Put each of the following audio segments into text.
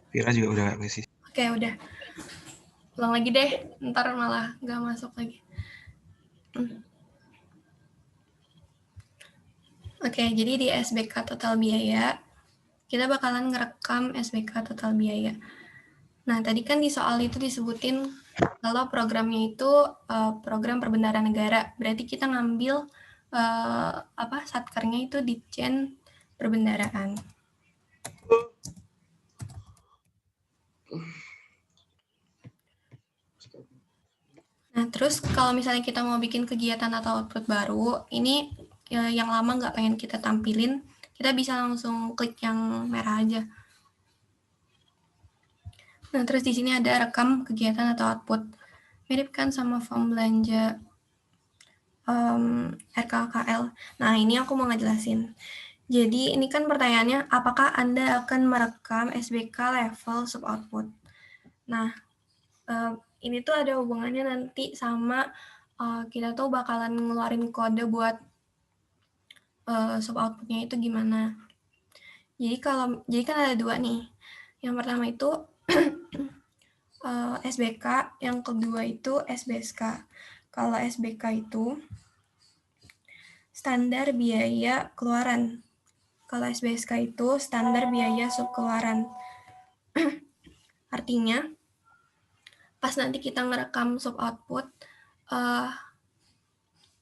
Vira juga udah ngasih. Oke, udah. Ulang lagi deh, ntar malah nggak masuk lagi. Oke, jadi di SBK total biaya, kita bakalan ngerekam SBK total biaya. Nah, tadi kan di soal itu disebutin kalau programnya itu program perbendaharaan negara. Berarti kita ngambil satkernya itu Ditjen Perbendaharaan. Nah, terus kalau misalnya kita mau bikin kegiatan atau output baru, ini yang lama nggak pengen kita tampilin, kita bisa langsung klik yang merah aja. Nah, terus di sini ada rekam kegiatan atau output. Mirip kan sama form belanja RKKL. Nah, ini aku mau ngejelasin. Jadi, ini kan pertanyaannya, apakah Anda akan merekam SBK level sub-output? Nah, ini tuh ada hubungannya nanti sama kita tuh bakalan ngeluarin kode buat sub-outputnya itu gimana. Jadi kan ada dua nih. Yang pertama itu SBK, yang kedua itu SBSK. Kalau SBK itu standar biaya keluaran. Kalau SBSK itu standar biaya subkeluaran. Artinya, pas nanti kita ngerekam sub output,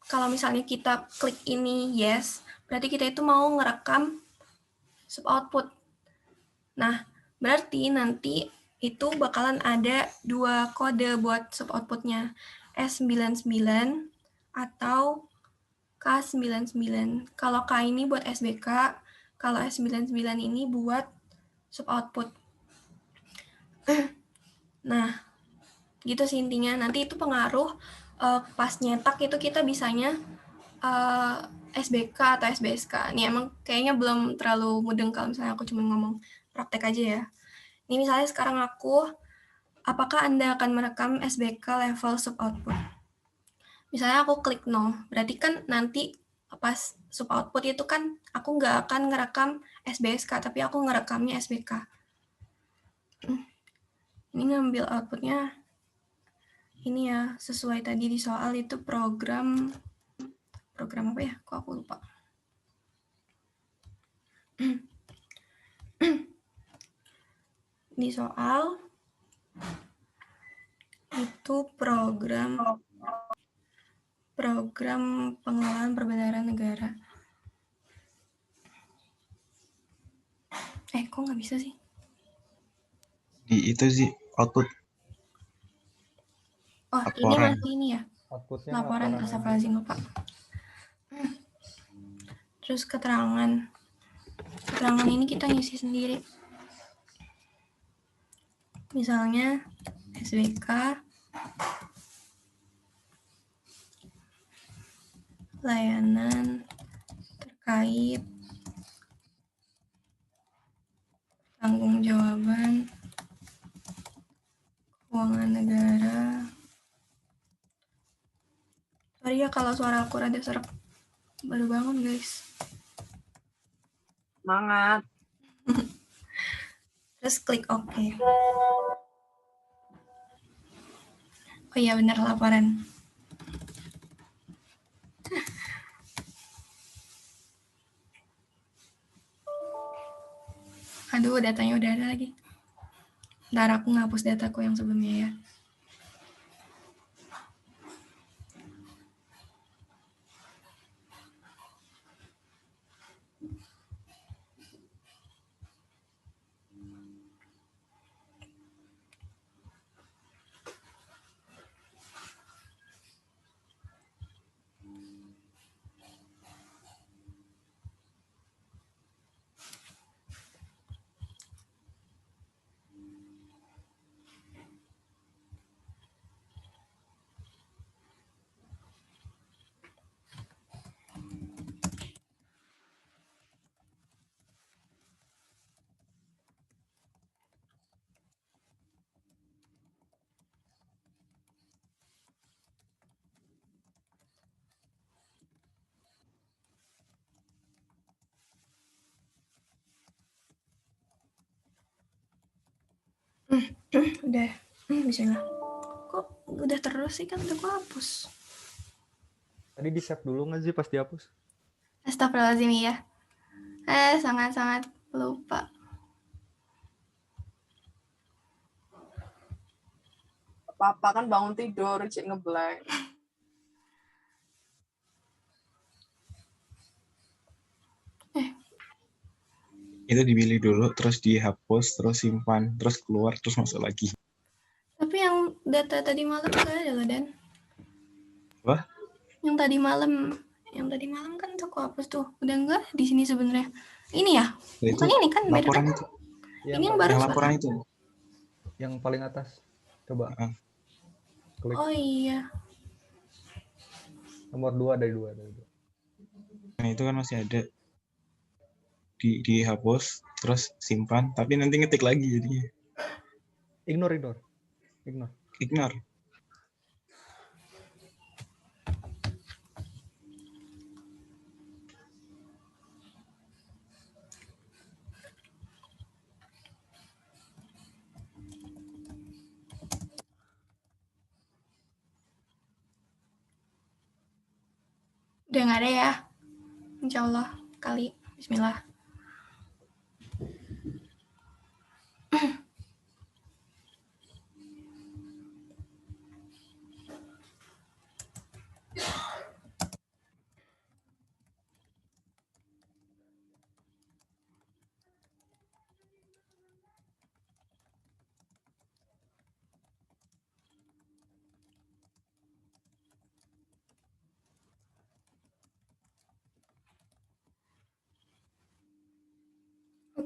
kalau misalnya kita klik ini yes, berarti kita itu mau ngerekam sub output. Nah, berarti nanti itu bakalan ada dua kode buat sub outputnya, S99 atau K99. Kalau K ini buat SBK, kalau S99 ini buat sub output. Nah, gitu sih intinya. Nanti itu pengaruh pas nyetak itu kita bisanya SBK atau SBSK. Ini emang kayaknya belum terlalu mudeng kalau misalnya aku cuma ngomong praktek aja ya. Ini misalnya sekarang apakah Anda akan merekam SBK level sub output? Misalnya aku klik no, berarti kan nanti pas sub output itu kan aku nggak akan ngerekam SBSK, tapi aku ngerekamnya SBK. Ini ngambil outputnya ini ya, sesuai tadi di soal itu program apa ya? Kok aku lupa. Di soal itu program pengelolaan perbendaharaan negara. Kok nggak bisa sih? Di itu sih output Oh, ini laporan. masih ini ya? Laporan Astagfirullahaladzim, lupa. Terus keterangan ini kita ngisi sendiri. Misalnya SBK layanan terkait tanggung-jawaban keuangan negara. Sorry ya kalau suara aku rada serak. Baru bangun guys. Semangat. Terus klik OK. Oh iya benar, laporan. Aduh, datanya udah ada lagi. Ntar aku ngapus dataku yang sebelumnya ya. Udah. Bismillah. Kok udah terus sih, kan udah gue hapus. Tadi di save dulu nggak sih pas dihapus? Astagfirullahaladzim ya. Sangat-sangat lupa. Apa-apa kan bangun tidur, cek ngeblank. Itu dipilih dulu, terus dihapus, terus simpan, terus keluar, terus masuk lagi. Tapi yang data tadi malam nggak ada loh, Dan. Wah? Yang tadi malam kan aku hapus tuh. Udah enggak di sini sebenarnya. Ini ya? Nah, Bukan ini kan? Beda laporan kan? itu. Ini yang baru. Yang laporan itu. Yang paling atas. Coba. Klik. Oh iya. Nomor 2 dari 2. Nah, itu kan masih ada. Dihapus, terus simpan, tapi nanti ngetik lagi jadinya. Ignore. Ignore. Udah nggak ada ya? Insya Allah kali. Bismillah.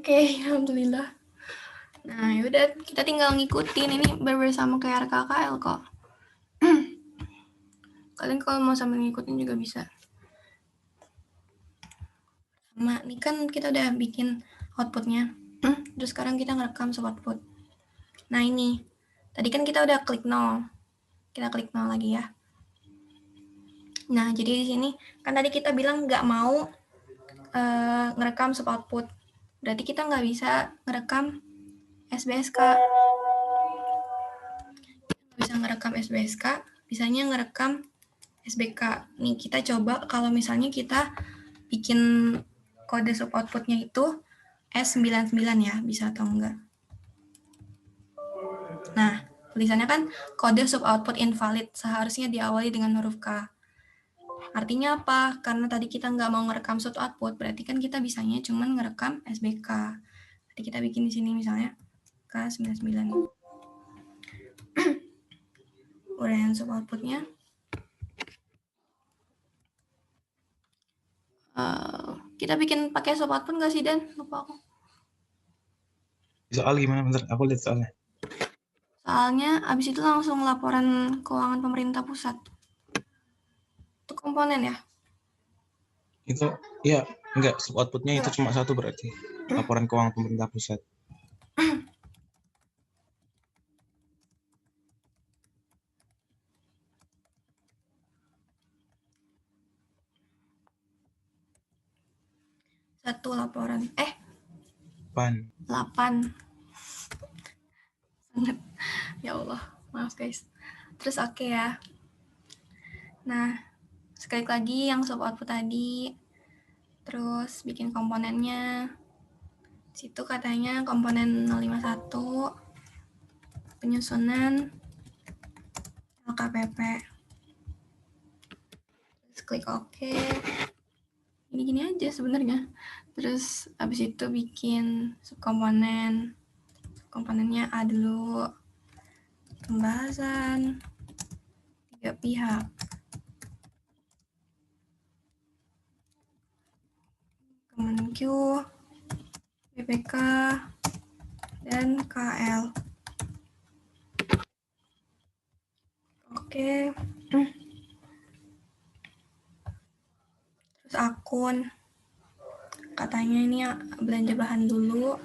Oke, alhamdulillah. Nah, yaudah kita tinggal ngikutin, ini bersama kayak RKKL kok. Kalian kalau mau sambil ngikutin juga bisa. Sama, ini kan kita udah bikin outputnya. Terus sekarang kita ngerekam output. Nah ini, tadi kan kita udah klik 0. Kita klik 0 lagi ya. Nah, jadi di sini kan tadi kita bilang nggak mau ngerekam output. Berarti kita nggak bisa ngerekam SBSK. Bisa ngerekam SBSK, bisanya ngerekam SBK. Nih kita coba kalau misalnya kita bikin kode sub outputnya itu S99 ya, bisa atau enggak. Nah, tulisannya kan kode sub output invalid, seharusnya diawali dengan huruf K. Artinya apa? Karena tadi kita nggak mau ngerekam sub output, berarti kan kita bisanya cuma ngerekam SBK. Jadi kita bikin di sini misalnya K99. Uraian sub outputnya. Kita bikin pakai sub output nggak sih, Dan? Lupa aku. Soal gimana? Bentar, aku lihat soalnya. Soalnya abis itu langsung laporan keuangan pemerintah pusat. Itu komponen ya? Itu, ya, enggak, sub outputnya itu cuma satu berarti. Laporan keuangan pemerintah pusat. Satu laporan. 8. Sangat. Ya Allah, maaf guys. Terus oke ya. Nah, sekali lagi yang sub output tadi. Terus bikin komponennya. Situ katanya komponen 051. Penyusunan LKPP. Terus klik OK. Gini-gini aja sebenarnya. Terus abis itu bikin subkomponen. Komponennya A dulu. Pembahasan 3 pihak. Kemenq, BPK, dan KL. Oke. Terus akun. Katanya ini belanja bahan dulu.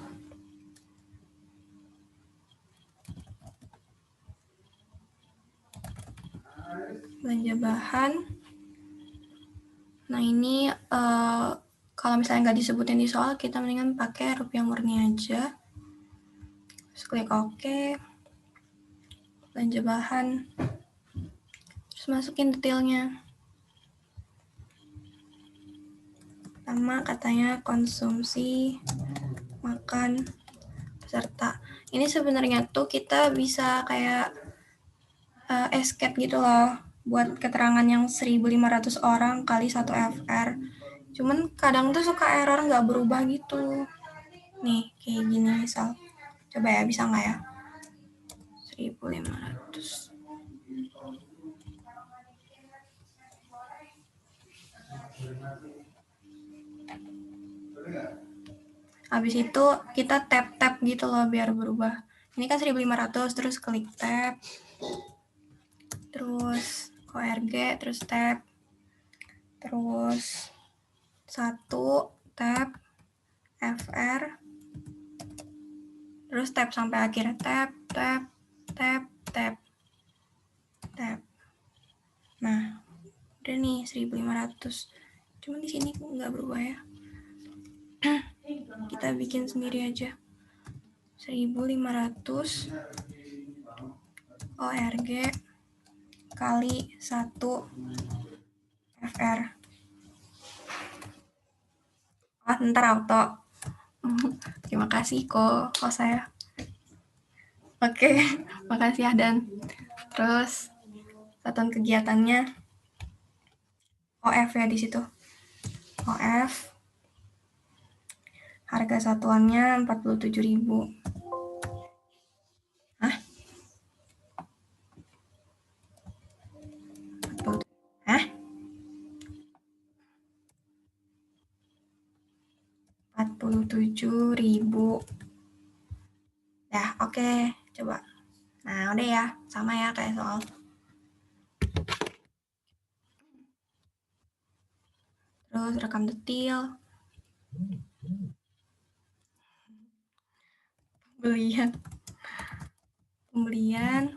Belanja bahan. Nah ini kalau misalnya nggak disebutin di soal, kita mendingan pakai rupiah murni aja. Terus klik OK. belanja bahan, terus masukin detailnya. Pertama katanya konsumsi makan peserta. Ini sebenarnya tuh kita bisa kayak escape gitu loh, buat keterangan yang 1.500 orang kali 1 FR. Cuman kadang tuh suka error nggak berubah gitu. Nih, kayak gini misal. Coba ya, bisa nggak ya? 1.500. Habis itu kita tap-tap gitu loh biar berubah. Ini kan 1.500, terus klik tab. Terus ORG, terus tab. Terus 1 tab FR. Terus tab sampai akhir, tab, tab, tab, tab, tab. Nah, udah nih 1.500. Cuman di sini nggak berubah ya. Kita bikin sendiri aja. 1.500 ORG kali 1 FR. Ntar auto. Terima kasih kok saya. Oke, makasih Ahdan. Terus satuan kegiatannya OF ya di situ. OF. Harga satuannya 47.000. Hah? 47.000. Ya, oke. Coba. Nah, udah ya. Sama ya kayak soal. Terus rekam detil. Pembelian.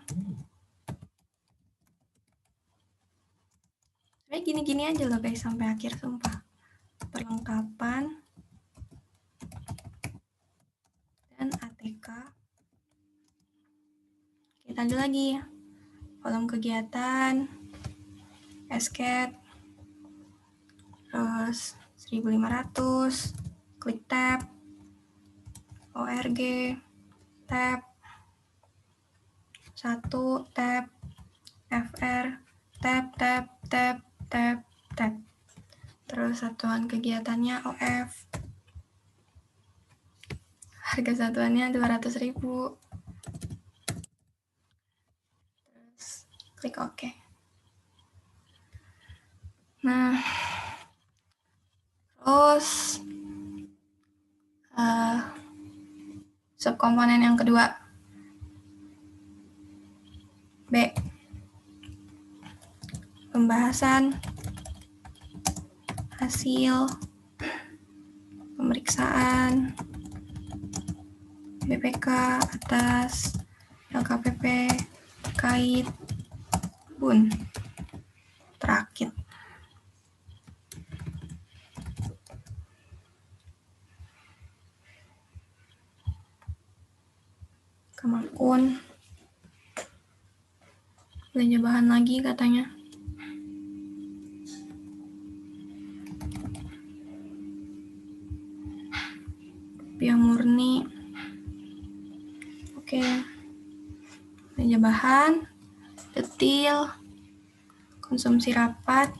Kayak gini-gini aja loh guys sampai akhir, sumpah. Perlengkapan. Dan ATK. Kita lanjut lagi. Kolom kegiatan. Escape. Terus 1.500. Klik tab. ORG. Tab. 1 tab. FR. Tab, tab, tab, tab, tab. Terus satuan kegiatannya OF. Harga satuannya 200.000. Terus klik OK. Nah, terus subkomponen yang kedua. B. Pembahasan hasil pemeriksaan BPK atas LKPP terkait kebun terakit. Kemakun. Belanja bahan lagi katanya. Rupiah murni. Oke. Belanja bahan, detil, konsumsi rapat,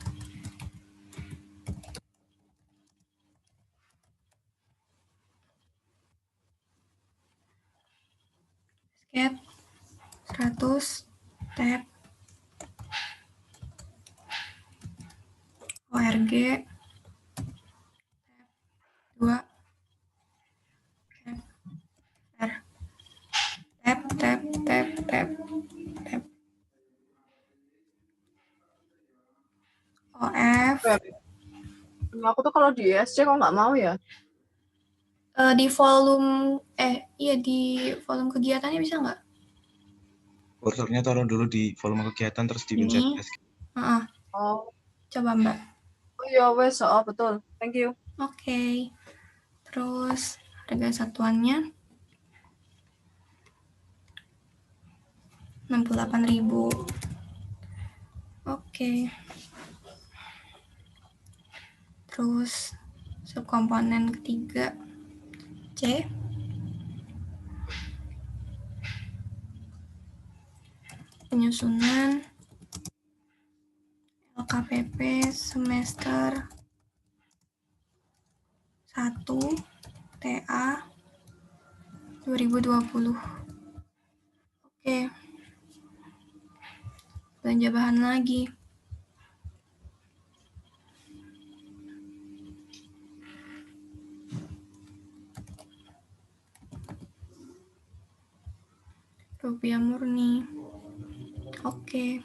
skep 100, tab, ORG, tab 2, tab, tab, tab, tab, tab, tab, OF. Aku tuh kalau di ESC kok nggak mau ya? Di volume, di volume kegiatannya bisa nggak? Kursornya taruh dulu di volume kegiatan terus dipencet Ini. escape. Oh. Coba Mbak. Oh iya wes, oh betul. Thank you. Oke. Terus harga satuannya 68.000. Oke. Terus subkomponen ketiga C. Penyusunan LKPP semester 1 TA 2020. Oke. Belanja bahan lagi. Rupiah murni. Oke.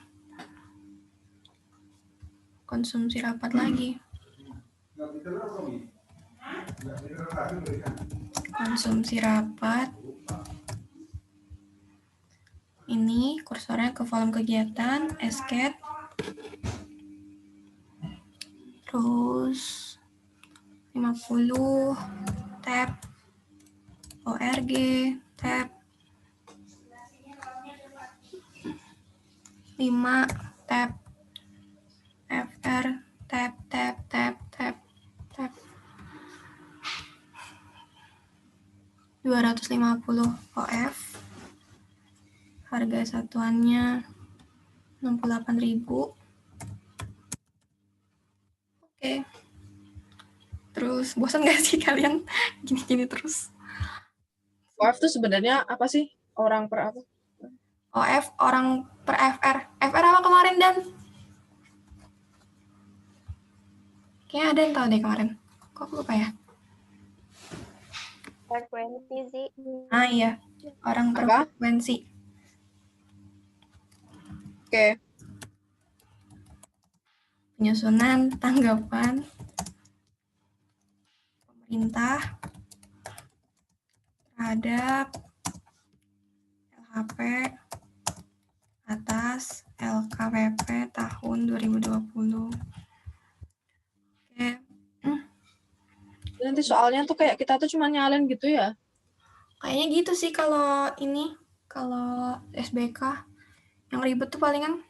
Konsumsi rapat lagi. Konsumsi rapat. Ini kursornya ke volume kegiatan, esket. Terus 50 tab ORG tab 5 tab FR tab 250 OF. Harga satuannya 68.000. Oke. Terus bosan gak sih kalian gini-gini terus? OF itu sebenarnya apa sih? Orang per apa? OF orang per FR. FR apa kemarin, Dan? Kayaknya ada yang tahu deh kemarin. Kok aku lupa ya? Frekuensi sih. Ah iya, orang per Apa? frekuensi. Oke. Penyusunan tanggapan pemerintah terhadap LHP atas LKPP tahun 2020. Oke. Nanti soalnya tuh kayak kita tuh cuma nyalin gitu ya. Kayaknya gitu sih kalau SBK. Yang ribet tuh palingan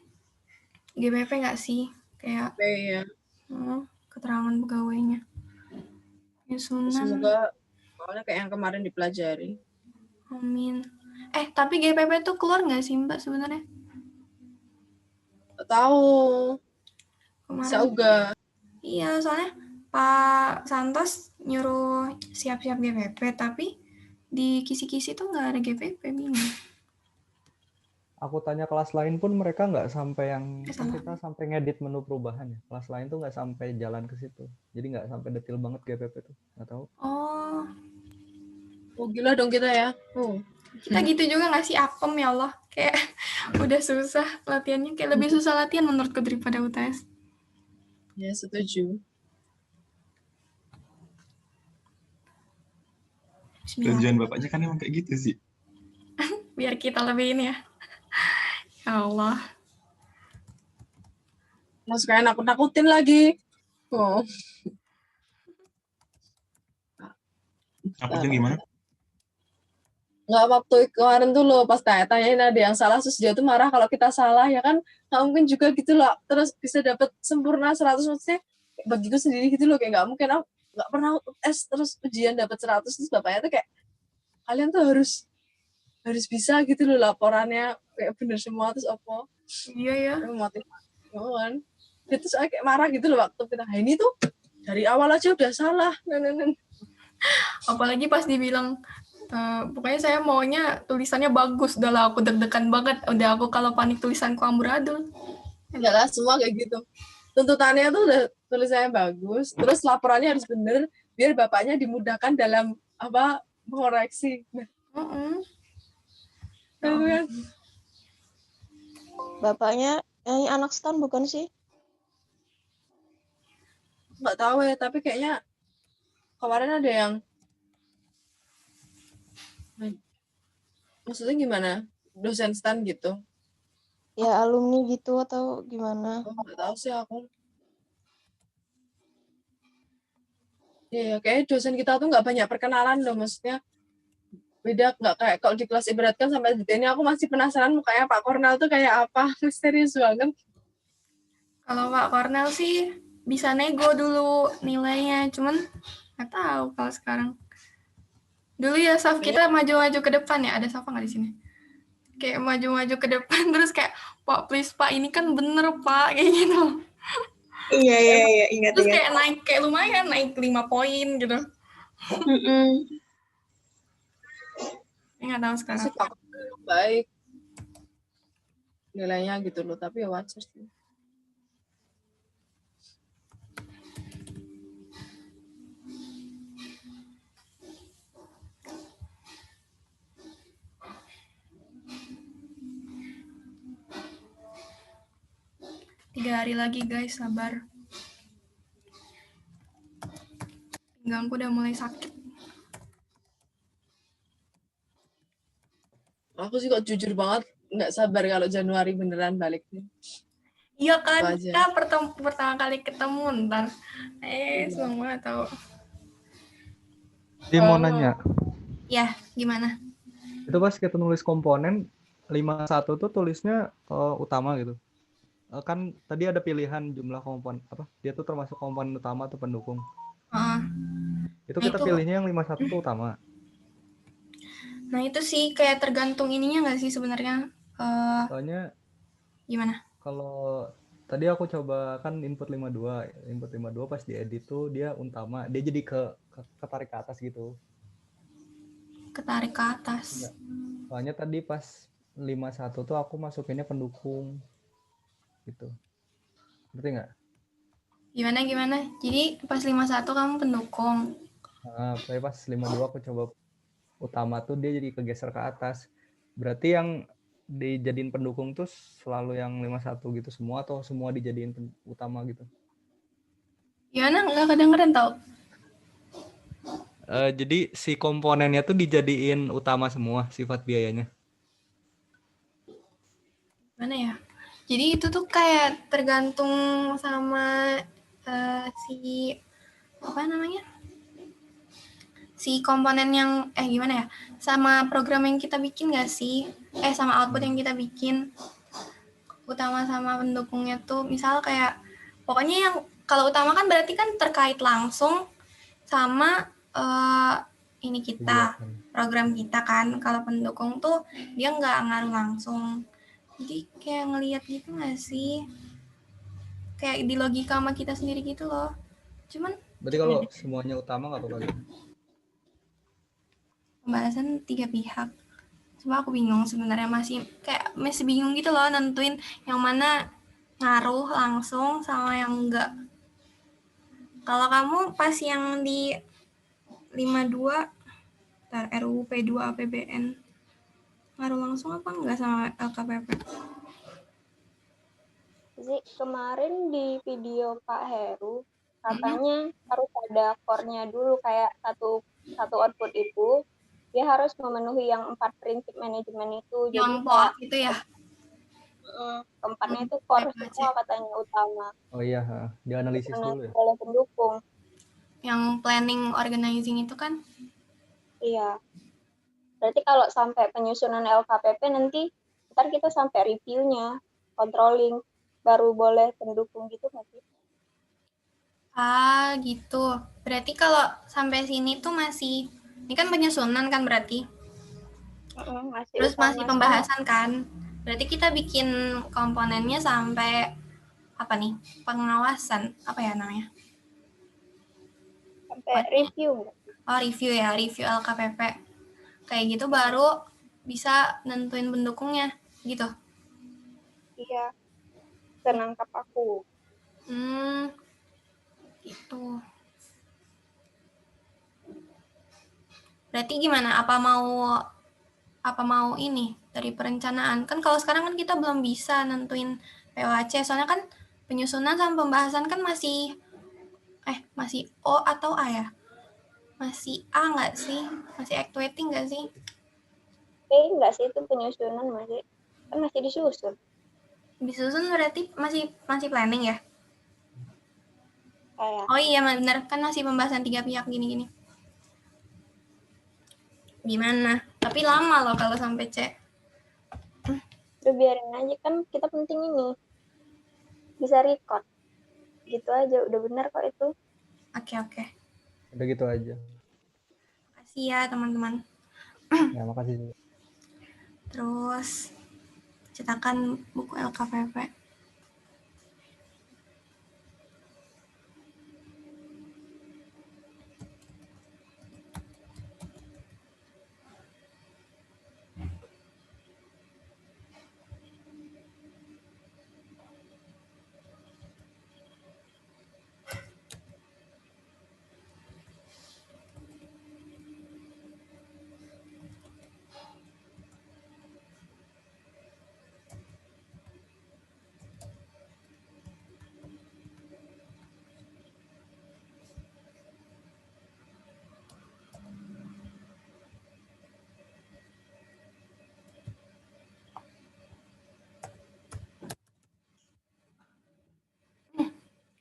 GBP nggak sih? Kayak Iya. keterangan pegawainya. Penyusunan. Semoga soalnya kayak yang kemarin dipelajari. Amin. Tapi GPP tuh keluar nggak sih Mbak sebenarnya? Nggak tahu. Kemarin. Bisa juga. Iya, soalnya Pak Santos nyuruh siap-siap GPP, tapi di kisi-kisi tuh nggak ada GPP, bingung. Aku tanya kelas lain pun mereka nggak sampai yang kan Salah. kita sampai ngedit menu perubahan ya. Kelas lain tuh nggak sampai jalan ke situ. Jadi nggak sampai detail banget GPP tuh. Nggak tahu. Oh gila dong kita ya. Kita gitu juga nggak sih, apem ya Allah. Kayak udah susah latihannya, kayak lebih susah latihan menurutku daripada UTS. Ya setuju. Tujuan bapaknya kan emang kayak gitu sih. Biar kita lebih ini ya. Ya Allah. Mau sekalian aku nakutin lagi. Takutnya gimana? Nggak, waktu kemarin tuh loh pas tanyain ada yang salah terus dia tuh marah kalau kita salah ya kan, nggak mungkin juga gitu loh terus bisa dapat sempurna 100, maksudnya bagiku sendiri gitu loh, kayak nggak mungkin, aku nggak pernah tes terus ujian dapat 100 terus bapaknya tuh kayak kalian tuh harus bisa gitu loh laporannya kayak bener semua terus apa. Iya ya. Motivasi kan dia tuh soalnya kayak marah gitu loh waktu kita ini tuh dari awal aja udah salah. Apalagi pas dibilang pokoknya saya maunya tulisannya bagus, udah lah aku deg-degan banget, udah aku kalau panik tulisanku amburadul. Enggak lah, semua kayak gitu. Tuntutannya tuh udah tulisannya bagus, terus laporannya harus bener, biar bapaknya dimudahkan dalam apa mengoreksi. Kan? Bapaknya ini anak stan bukan sih? Nggak tahu ya, tapi kayaknya kemarin ada yang maksudnya gimana? Dosen stan gitu? Ya alumni gitu atau gimana? Oh, nggak tahu sih aku. Ya, kayak dosen kita tuh nggak banyak perkenalan loh, maksudnya Beda nggak kayak kalau di kelas ibaratkan sampai detik ini aku masih penasaran mukanya Pak Kornel tuh kayak apa. Misterius banget. Kalau Pak Kornel sih bisa nego dulu nilainya, cuman nggak tahu kalau sekarang. Dulu ya Saf, kita maju-maju ke depan ya, ada Safa nggak di sini? Kayak maju-maju ke depan terus kayak, Pak please Pak, ini kan bener Pak, kayak gitu. Iya, ingat. Terus kayak naik, kayak lumayan, naik 5 poin gitu. Nggak tahu sekarang. Masih Pak Kornel baik nilainya gitu loh, tapi ya wajar sih. Tiga hari lagi guys, sabar. Pinggangku udah mulai sakit. Aku sih kok jujur banget nggak sabar kalau Januari beneran balik nih. Iya kan, Apa aja? kita pertama kali ketemu ntar. Seneng banget tau. Dia mau nanya, Ya, gimana? itu pas kita nulis komponen 51 tuh tulisnya utama gitu. Kan tadi ada pilihan jumlah komponen apa? Dia tuh termasuk komponen utama atau pendukung. Itu kita pilihnya yang 51 tuh utama. Nah itu sih kayak tergantung ininya nggak sih sebenarnya? Soalnya Gimana? kalau tadi aku coba kan input 52 pas diedit tuh dia utama, dia jadi ketarik ke atas gitu. Ketarik ke atas. Soalnya tadi pas 51 tuh aku masukinnya pendukung gitu. Ngerti nggak? Gimana? Jadi pas 51 kamu pendukung. Nah, tapi pas 52 aku coba utama tuh dia jadi kegeser ke atas. Berarti yang dijadiin pendukung tuh selalu yang 51 gitu semua atau semua dijadiin utama gitu? Gimana? Nggak kedengeran tau? Jadi si komponennya tuh dijadiin utama semua sifat biayanya. Gimana ya? Jadi itu tuh kayak tergantung sama si apa namanya? Si komponen yang gimana ya? Sama program yang kita bikin nggak sih? Sama output yang kita bikin. Utama sama pendukungnya tuh misal kayak pokoknya yang kalau utama kan berarti kan terkait langsung sama ini kita, program kita kan. Kalau pendukung tuh dia nggak ngaruh langsung. Jadi kayak ngelihat gitu nggak sih? Kayak di logika sama kita sendiri gitu loh. Cuman berarti kalau semuanya utama nggak apa-apa gitu? Pembahasan 3 pihak. Cuma aku bingung sebenarnya, masih bingung gitu loh nentuin yang mana ngaruh langsung sama yang enggak. Kalau kamu pas yang di 52 RUU P2 APBN ngaruh langsung apa enggak sama LKPP? Zi, kemarin di video Pak Heru katanya harus ada core-nya dulu, kayak satu output itu dia harus memenuhi yang 4 prinsip manajemen itu. Yang jadi kayak itu ya. Keempatnya itu core semua katanya utama. Oh iya, dianalisis dulu ya. Oleh pendukung. Yang planning organizing itu kan? Iya. Berarti kalau sampai penyusunan LKPP nanti ntar kita sampai reviewnya, controlling, baru boleh pendukung gitu nggak sih? Gitu. Berarti kalau sampai sini tuh masih, ini kan penyusunan kan berarti? Terus masih pembahasan kan? Berarti kita bikin komponennya sampai apa nih? Pengawasan, apa ya namanya? Sampai review. Oh, review ya, review LKPP. Kayak gitu baru bisa nentuin pendukungnya, gitu. Iya. Senangkap aku. Gitu. Berarti gimana? Apa mau ini dari perencanaan? Kan kalau sekarang kan kita belum bisa nentuin POHC, soalnya kan penyusunan sama pembahasan kan masih O atau A ya? Masih A nggak sih? Masih actuating nggak sih? Enggak sih, itu penyusunan masih disusun. Disusun berarti masih planning ya? Kayak. Oh iya benar, kan masih pembahasan 3 pihak gini-gini. Gimana? Tapi lama loh kalau sampai C. Udah biarin aja, kan kita penting ini bisa record. Gitu aja, udah benar kok itu. Oke. Udah gitu aja. Makasih ya teman-teman. Ya, makasih. Terus cetakan buku LKPP.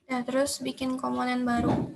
Ya, terus bikin komponen baru.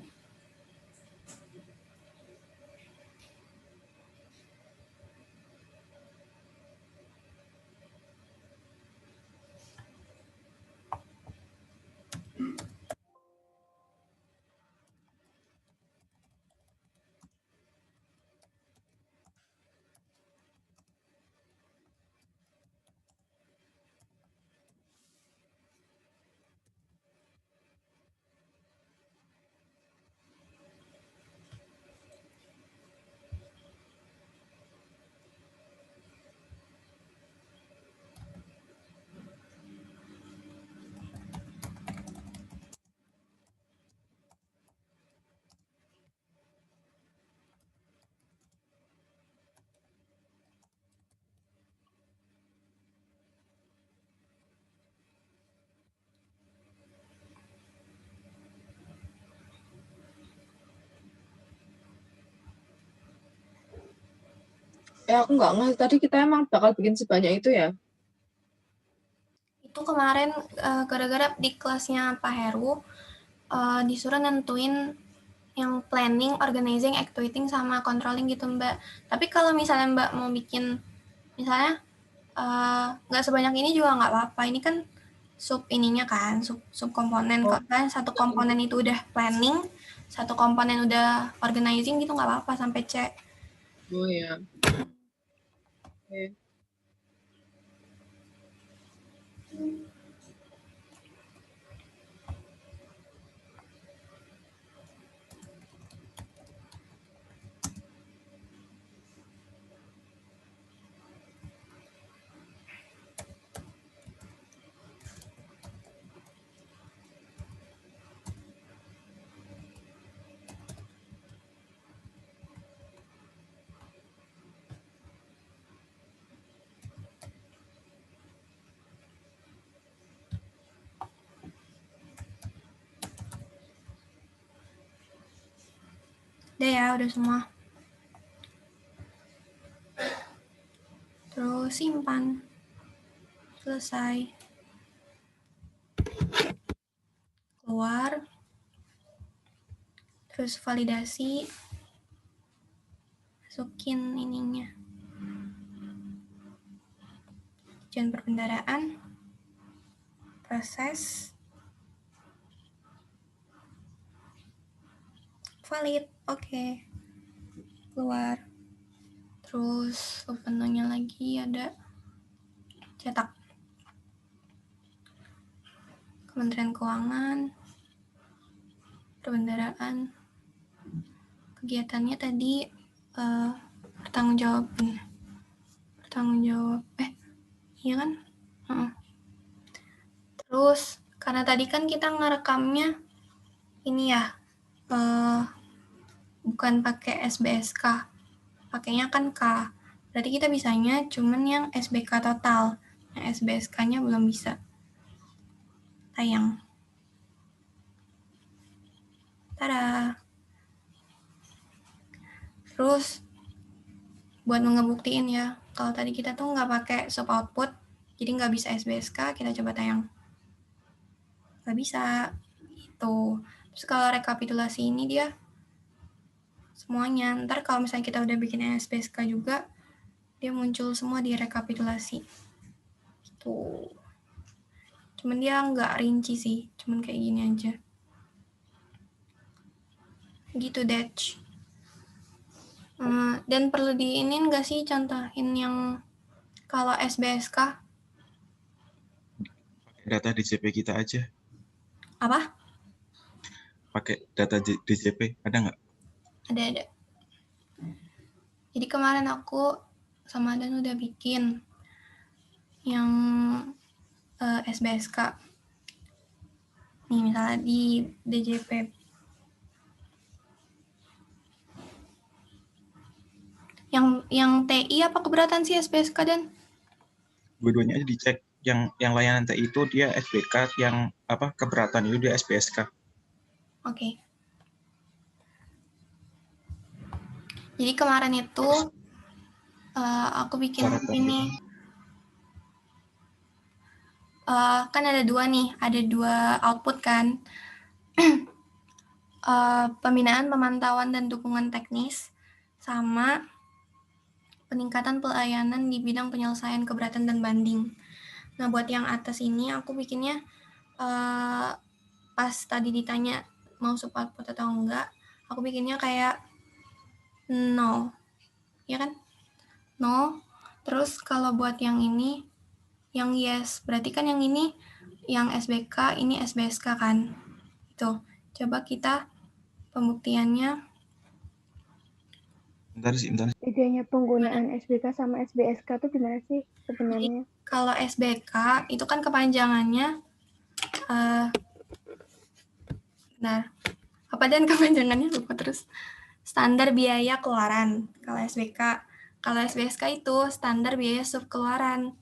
Aku nggak ngerti tadi kita emang bakal bikin sebanyak itu ya? Itu kemarin gara-gara di kelasnya Pak Heru disuruh nentuin yang planning, organizing, activating, sama controlling gitu Mbak. Tapi kalau misalnya Mbak mau bikin misalnya nggak sebanyak ini juga nggak apa-apa. Ini kan sub ininya kan, sub komponen. Kalau kan satu komponen itu udah planning, satu komponen udah organizing gitu nggak apa-apa sampai C. Oh ya. Oke. Udah ya, udah semua. Terus simpan. Selesai. Keluar. Terus validasi. Masukin ininya. Tujuan perbendaraan. Proses. Valid. Oke. Keluar. Terus penuhnya lagi ada cetak. Kementerian Keuangan. Perbendaraan. Kegiatannya tadi bertanggung jawab. Iya kan? Terus karena tadi kan kita ngerekamnya ini ya, bukan pakai SBSK, pakainya kan K. Berarti kita bisanya cuman yang SBK total, yang SBSK-nya belum bisa tayang. Tada. Terus buat ngebuktiin ya, kalau tadi kita tuh nggak pakai sub output, jadi nggak bisa SBSK, kita coba tayang. Nggak bisa, gitu. Terus kalau rekapitulasi ini dia semuanya. Ntar kalau misalnya kita udah bikin SBSK juga, dia muncul semua di rekapitulasi. Tuh. Cuman dia nggak rinci sih, cuman kayak gini aja. Gitu, Dech. Dan perlu diinin nggak sih contohin yang kalau SBSK? Data DJP kita aja. Apa? Pakai data DJP, ada nggak? Ada. Jadi kemarin aku sama Dan udah bikin yang SBSK. Nih misalnya di DJP. Yang TI apa keberatan sih SBSK, Dan? Dua-duanya aja dicek. Yang layanan TI itu dia SBK, yang apa keberatan itu dia SBSK. Oke. Jadi kemarin itu aku bikin ini. Kan ada dua nih, ada dua output kan. Pembinaan, pemantauan, dan dukungan teknis, sama peningkatan pelayanan di bidang penyelesaian keberatan dan banding. Nah, buat yang atas ini aku bikinnya pas tadi ditanya mau sub output atau enggak, aku bikinnya kayak 0. Ya kan? 0. Terus kalau buat yang ini, yang yes, berarti kan yang ini, yang SBK, ini SBSK kan? Itu. Coba kita pembuktiannya. Bentar. Bedanya penggunaan SBK sama SBSK itu gimana sih sebenarnya? Kalau SBK itu kan kepanjangannya, nah, apa dan kepanjangannya lupa terus. Standar biaya keluaran. Kalau SBK, kalau SBSK itu standar biaya sub keluaran.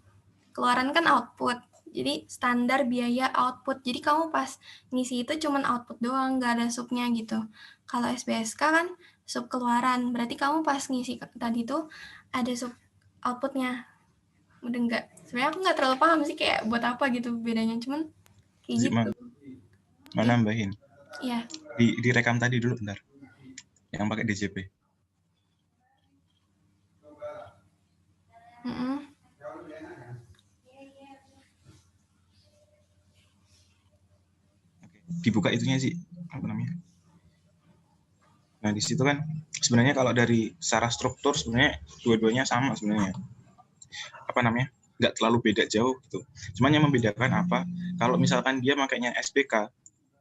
Keluaran kan output. Jadi standar biaya output. Jadi kamu pas ngisi itu cuman output doang, nggak ada subnya gitu. Kalau SBSK kan sub keluaran. Berarti kamu pas ngisi tadi tuh ada sub outputnya. Udah nggak? Sebenarnya aku nggak terlalu paham sih kayak buat apa gitu bedanya. Cuman kayak gitu. Mau nambahin? Iya. Direkam tadi dulu bentar. Yang pakai DJP. Dibuka itunya sih, apa namanya? Nah, di situ kan sebenarnya kalau dari secara struktur sebenarnya dua-duanya sama sebenarnya. Apa namanya? Nggak terlalu beda jauh gitu. Cuman yang membedakan apa? Kalau misalkan dia makainya SBK,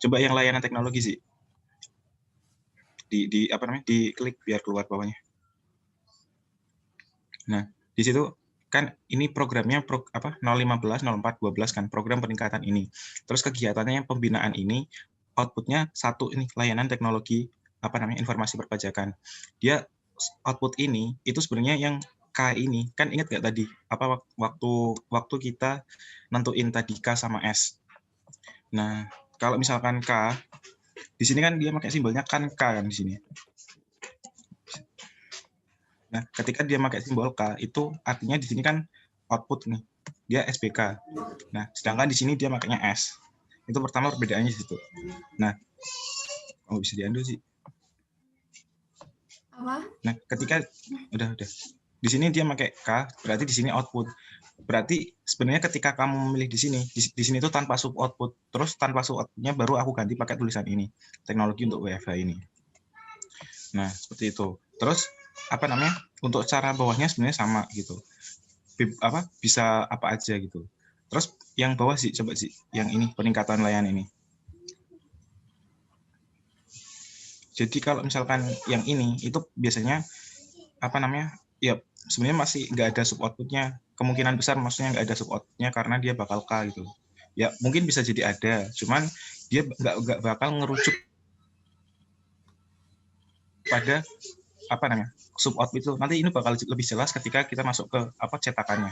coba yang layanan teknologi sih. Di apa namanya? Diklik biar keluar bawahnya. Nah, di situ kan ini programnya 015, 04, 12 kan, program peningkatan ini. Terus kegiatannya yang pembinaan ini outputnya satu ini layanan teknologi apa namanya informasi perpajakan. Dia output ini itu sebenarnya yang K ini kan ingat nggak tadi apa waktu kita nentuin tadi K sama S. Nah, kalau misalkan K di sini kan dia pakai simbolnya kan K kan di sini. Nah, ketika dia pakai simbol K, itu artinya di sini kan output nih, dia SBK. Nah, sedangkan di sini dia makanya S. Itu pertama perbedaannya di situ. Nah, bisa diambil sih. Apa? Nah, ketika udah. Di sini dia pakai K, berarti di sini output. Berarti sebenarnya ketika kamu memilih di sini itu tanpa sub output. Terus tanpa sub outputnya baru aku ganti pakai tulisan ini, teknologi untuk WFH ini. Nah, seperti itu. Terus apa namanya untuk cara bawahnya sebenarnya sama gitu apa bisa apa aja gitu. Terus yang bawah sih coba sih yang ini peningkatan layanan ini. Jadi kalau misalkan yang ini itu biasanya apa namanya ya sebenarnya masih nggak ada sub outputnya, kemungkinan besar maksudnya nggak ada sub outputnya karena dia bakal K gitu ya, mungkin bisa jadi ada cuman dia nggak bakal ngerujuk pada apa namanya sub output itu. Nanti ini bakal lebih jelas ketika kita masuk ke apa cetakannya.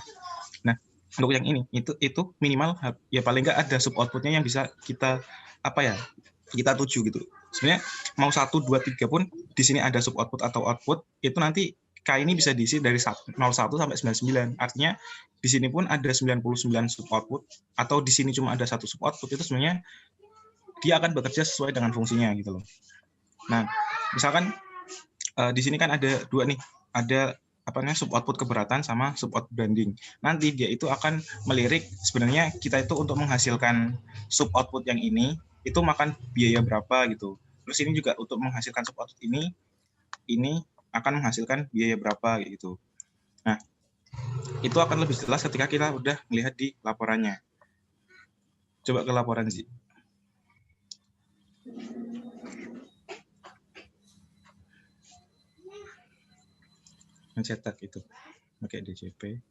Nah, untuk yang ini itu minimal ya paling nggak ada sub outputnya yang bisa kita apa ya kita tuju gitu. Sebenarnya mau 1, 2, 3 pun di sini ada sub output atau output itu nanti K ini bisa diisi dari 01 sampai 99. Artinya di sini pun ada 99 sub output atau di sini cuma ada 1 sub output, itu sebenarnya dia akan bekerja sesuai dengan fungsinya gitu loh. Nah, misalkan di sini kan ada 2 nih, ada sub output keberatan sama sub output banding. Nanti dia itu akan melirik sebenarnya kita itu untuk menghasilkan sub output yang ini itu makan biaya berapa gitu. Terus ini juga untuk menghasilkan sub output ini akan menghasilkan biaya berapa gitu. Nah, itu akan lebih jelas ketika kita udah melihat di laporannya. Coba ke laporan sih. Mencetak itu pakai DCP.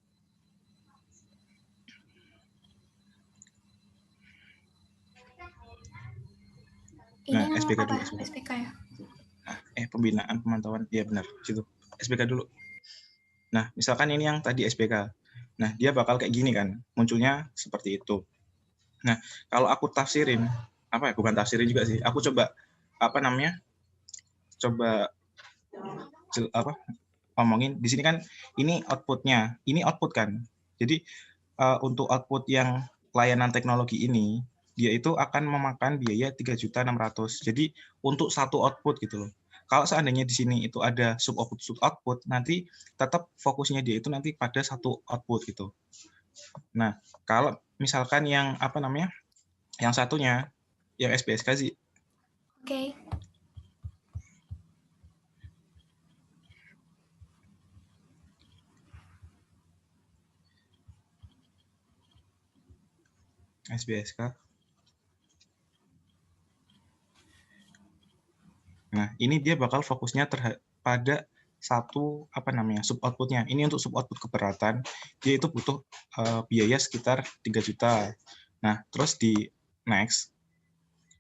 Nah, Ini SPK apa dulu. ya? SPK ya? Nah, pembinaan pemantauan, iya benar, situ. SPK dulu. Nah, misalkan ini yang tadi SPK. Nah, dia bakal kayak gini kan, munculnya seperti itu. Nah, kalau aku tafsirin, bukan tafsirin juga sih, aku coba, ngomongin, di sini kan, ini outputnya, ini output kan. Jadi, untuk output yang layanan teknologi ini, dia itu akan memakan biaya 3.600.000. Jadi, untuk satu output gitu loh. Kalau seandainya di sini itu ada sub output, nanti tetap fokusnya dia itu nanti pada satu output gitu. Nah, kalau misalkan yang yang satunya yang SPSK sih. Oke. SPSK. Nah, ini dia bakal fokusnya pada satu sub outputnya. Ini untuk sub output keberatan, dia itu butuh biaya sekitar 3 juta. Nah, terus di next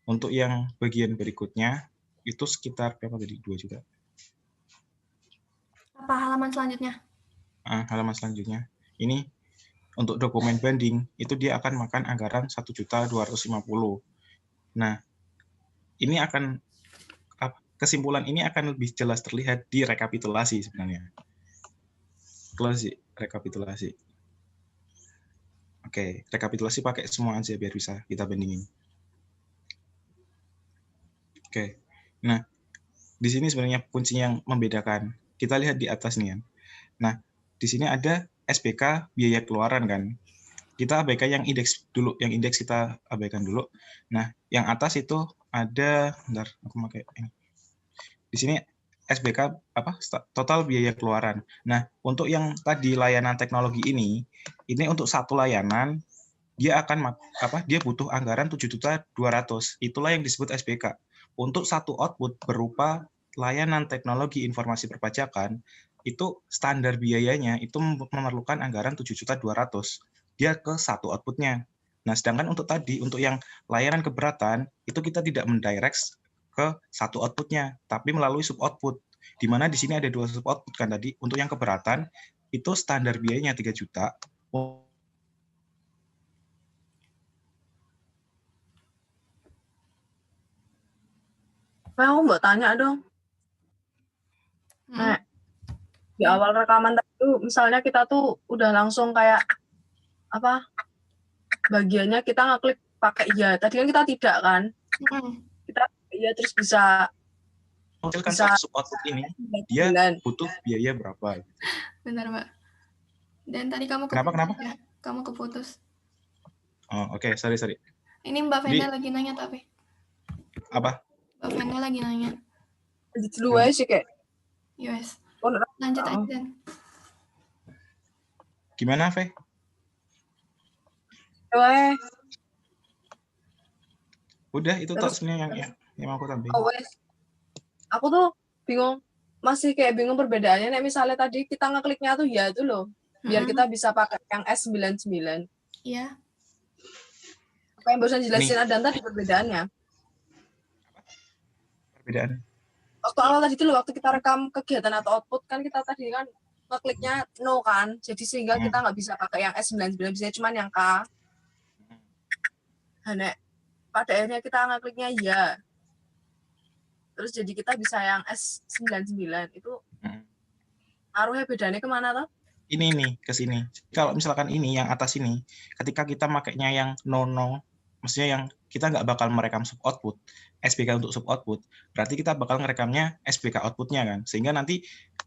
untuk yang bagian berikutnya itu sekitar berapa tadi? 2 juta. Apa halaman selanjutnya? Halaman selanjutnya. Ini untuk dokumen banding itu dia akan makan anggaran 1.250.000. Nah, ini akan kesimpulan ini akan lebih jelas terlihat di rekapitulasi sebenarnya. Close rekapitulasi. Oke, rekapitulasi pakai semua aja biar bisa kita bandingin. Oke. Nah, di sini sebenarnya kunci yang membedakan. Kita lihat di atas nih ya. Nah, di sini ada SPK biaya keluaran kan. Kita abaikan yang indeks dulu, yang indeks kita abaikan dulu. Nah, yang atas itu ada, bentar, aku pakai ini. Di sini SPK total biaya keluaran. Nah, untuk yang tadi layanan teknologi ini untuk satu layanan dia akan dia butuh anggaran 7.200.000. Itulah yang disebut SPK. Untuk satu output berupa layanan teknologi informasi perpajakan itu standar biayanya itu memerlukan anggaran 7.200.000. Dia ke satu outputnya. Nah, sedangkan untuk yang layanan keberatan itu kita tidak mendirect ke satu outputnya, tapi melalui sub output. Di mana di sini ada 2 sub output kan tadi. Untuk yang keberatan itu standar biayanya 3 juta. Mau mbak tanya dong. Nah, di awal rekaman tadi tuh, misalnya kita tuh udah langsung kayak bagiannya kita ngeklik pakai ya. Tadi kan kita tidak kan? Kita ya terus bisa sub output ini dia butuh biaya berapa? Benar, Mbak. Dan tadi kamu kenapa? Ya? Kamu keputus. Oh, oke, sorry. Ini Mbak Venda lagi nanya tapi. Apa? Mbak Venda lagi nanya. Dulu aja sih kayak. Yes. Lanjut aja. Gimana, Ve? Udah, itu toh sebenarnya yang aku tambahin. Aku tuh masih kayak bingung perbedaannya. Nek misalnya tadi kita ngekliknya tuh ya itu loh, biar kita bisa pakai yang S99. Iya. Apa yang barusan jelasin ada tadi perbedaannya? Perbedaan? Waktu awal tadi tuh loh, waktu kita rekam kegiatan atau output kan kita tadi kan ngekliknya no kan, jadi sehingga kita nggak bisa pakai yang S99, bisa cuma yang K. Nah, pada akhirnya kita ngekliknya ya. Terus jadi kita bisa yang S99 itu ngaruhnya bedanya kemana toh? Ini nih ke sini. Kalau misalkan ini yang atas ini, ketika kita makainya yang no, maksudnya yang kita nggak bakal merekam sub output, SPK untuk sub output, berarti kita bakal ngerekamnya SPK outputnya kan, sehingga nanti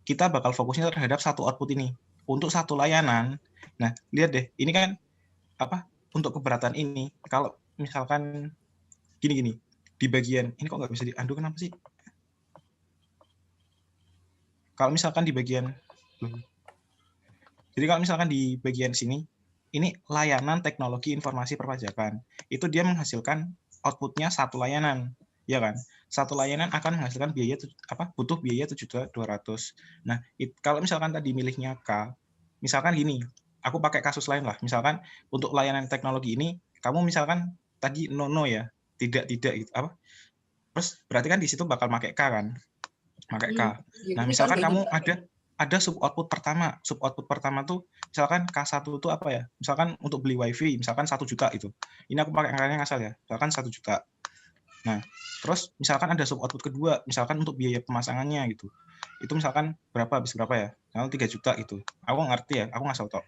kita bakal fokusnya terhadap satu output ini. Untuk satu layanan, nah lihat deh, ini kan apa untuk keberatan ini, kalau misalkan gini, di bagian, ini kok nggak bisa di-undo, kenapa sih? Kalau misalkan di bagian, jadi kalau misalkan di bagian sini, ini layanan teknologi informasi perpajakan, itu dia menghasilkan outputnya satu layanan, ya kan? Satu layanan akan menghasilkan biaya butuh biaya 7.200. Nah, kalau misalkan tadi milihnya K, misalkan gini, aku pakai kasus lain lah. Misalkan untuk layanan teknologi ini, kamu misalkan tadi no ya, tidak gitu apa? Terus berarti kan di situ bakal pakai K kan? Pakai K. Nah, misalkan kamu ada sub output pertama. Sub output pertama tuh misalkan K1 itu apa ya? Misalkan untuk beli WiFi, misalkan 1 juta itu. Ini aku pakai angkanya ngasal ya. Misalkan 1 juta. Nah, terus misalkan ada sub output kedua, misalkan untuk biaya pemasangannya gitu. Itu misalkan habis berapa ya? Misalkan 3 juta gitu. Aku ngerti ya, aku ngasal tok.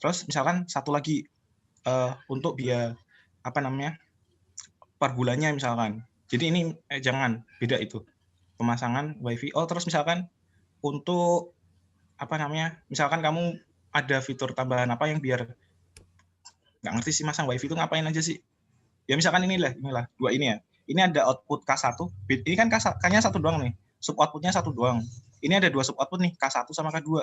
Terus misalkan satu lagi untuk biaya per bulannya misalkan. Jadi ini jangan beda itu. Pemasangan WiFi. Oh, terus misalkan untuk misalkan kamu ada fitur tambahan apa yang biar nggak ngerti sih masang WiFi itu ngapain aja sih? Ya misalkan inilah dua ini ya. Ini ada output K1, ini kan K-nya satu doang nih, sub outputnya satu doang. Ini ada dua sub output nih, K1 sama K2.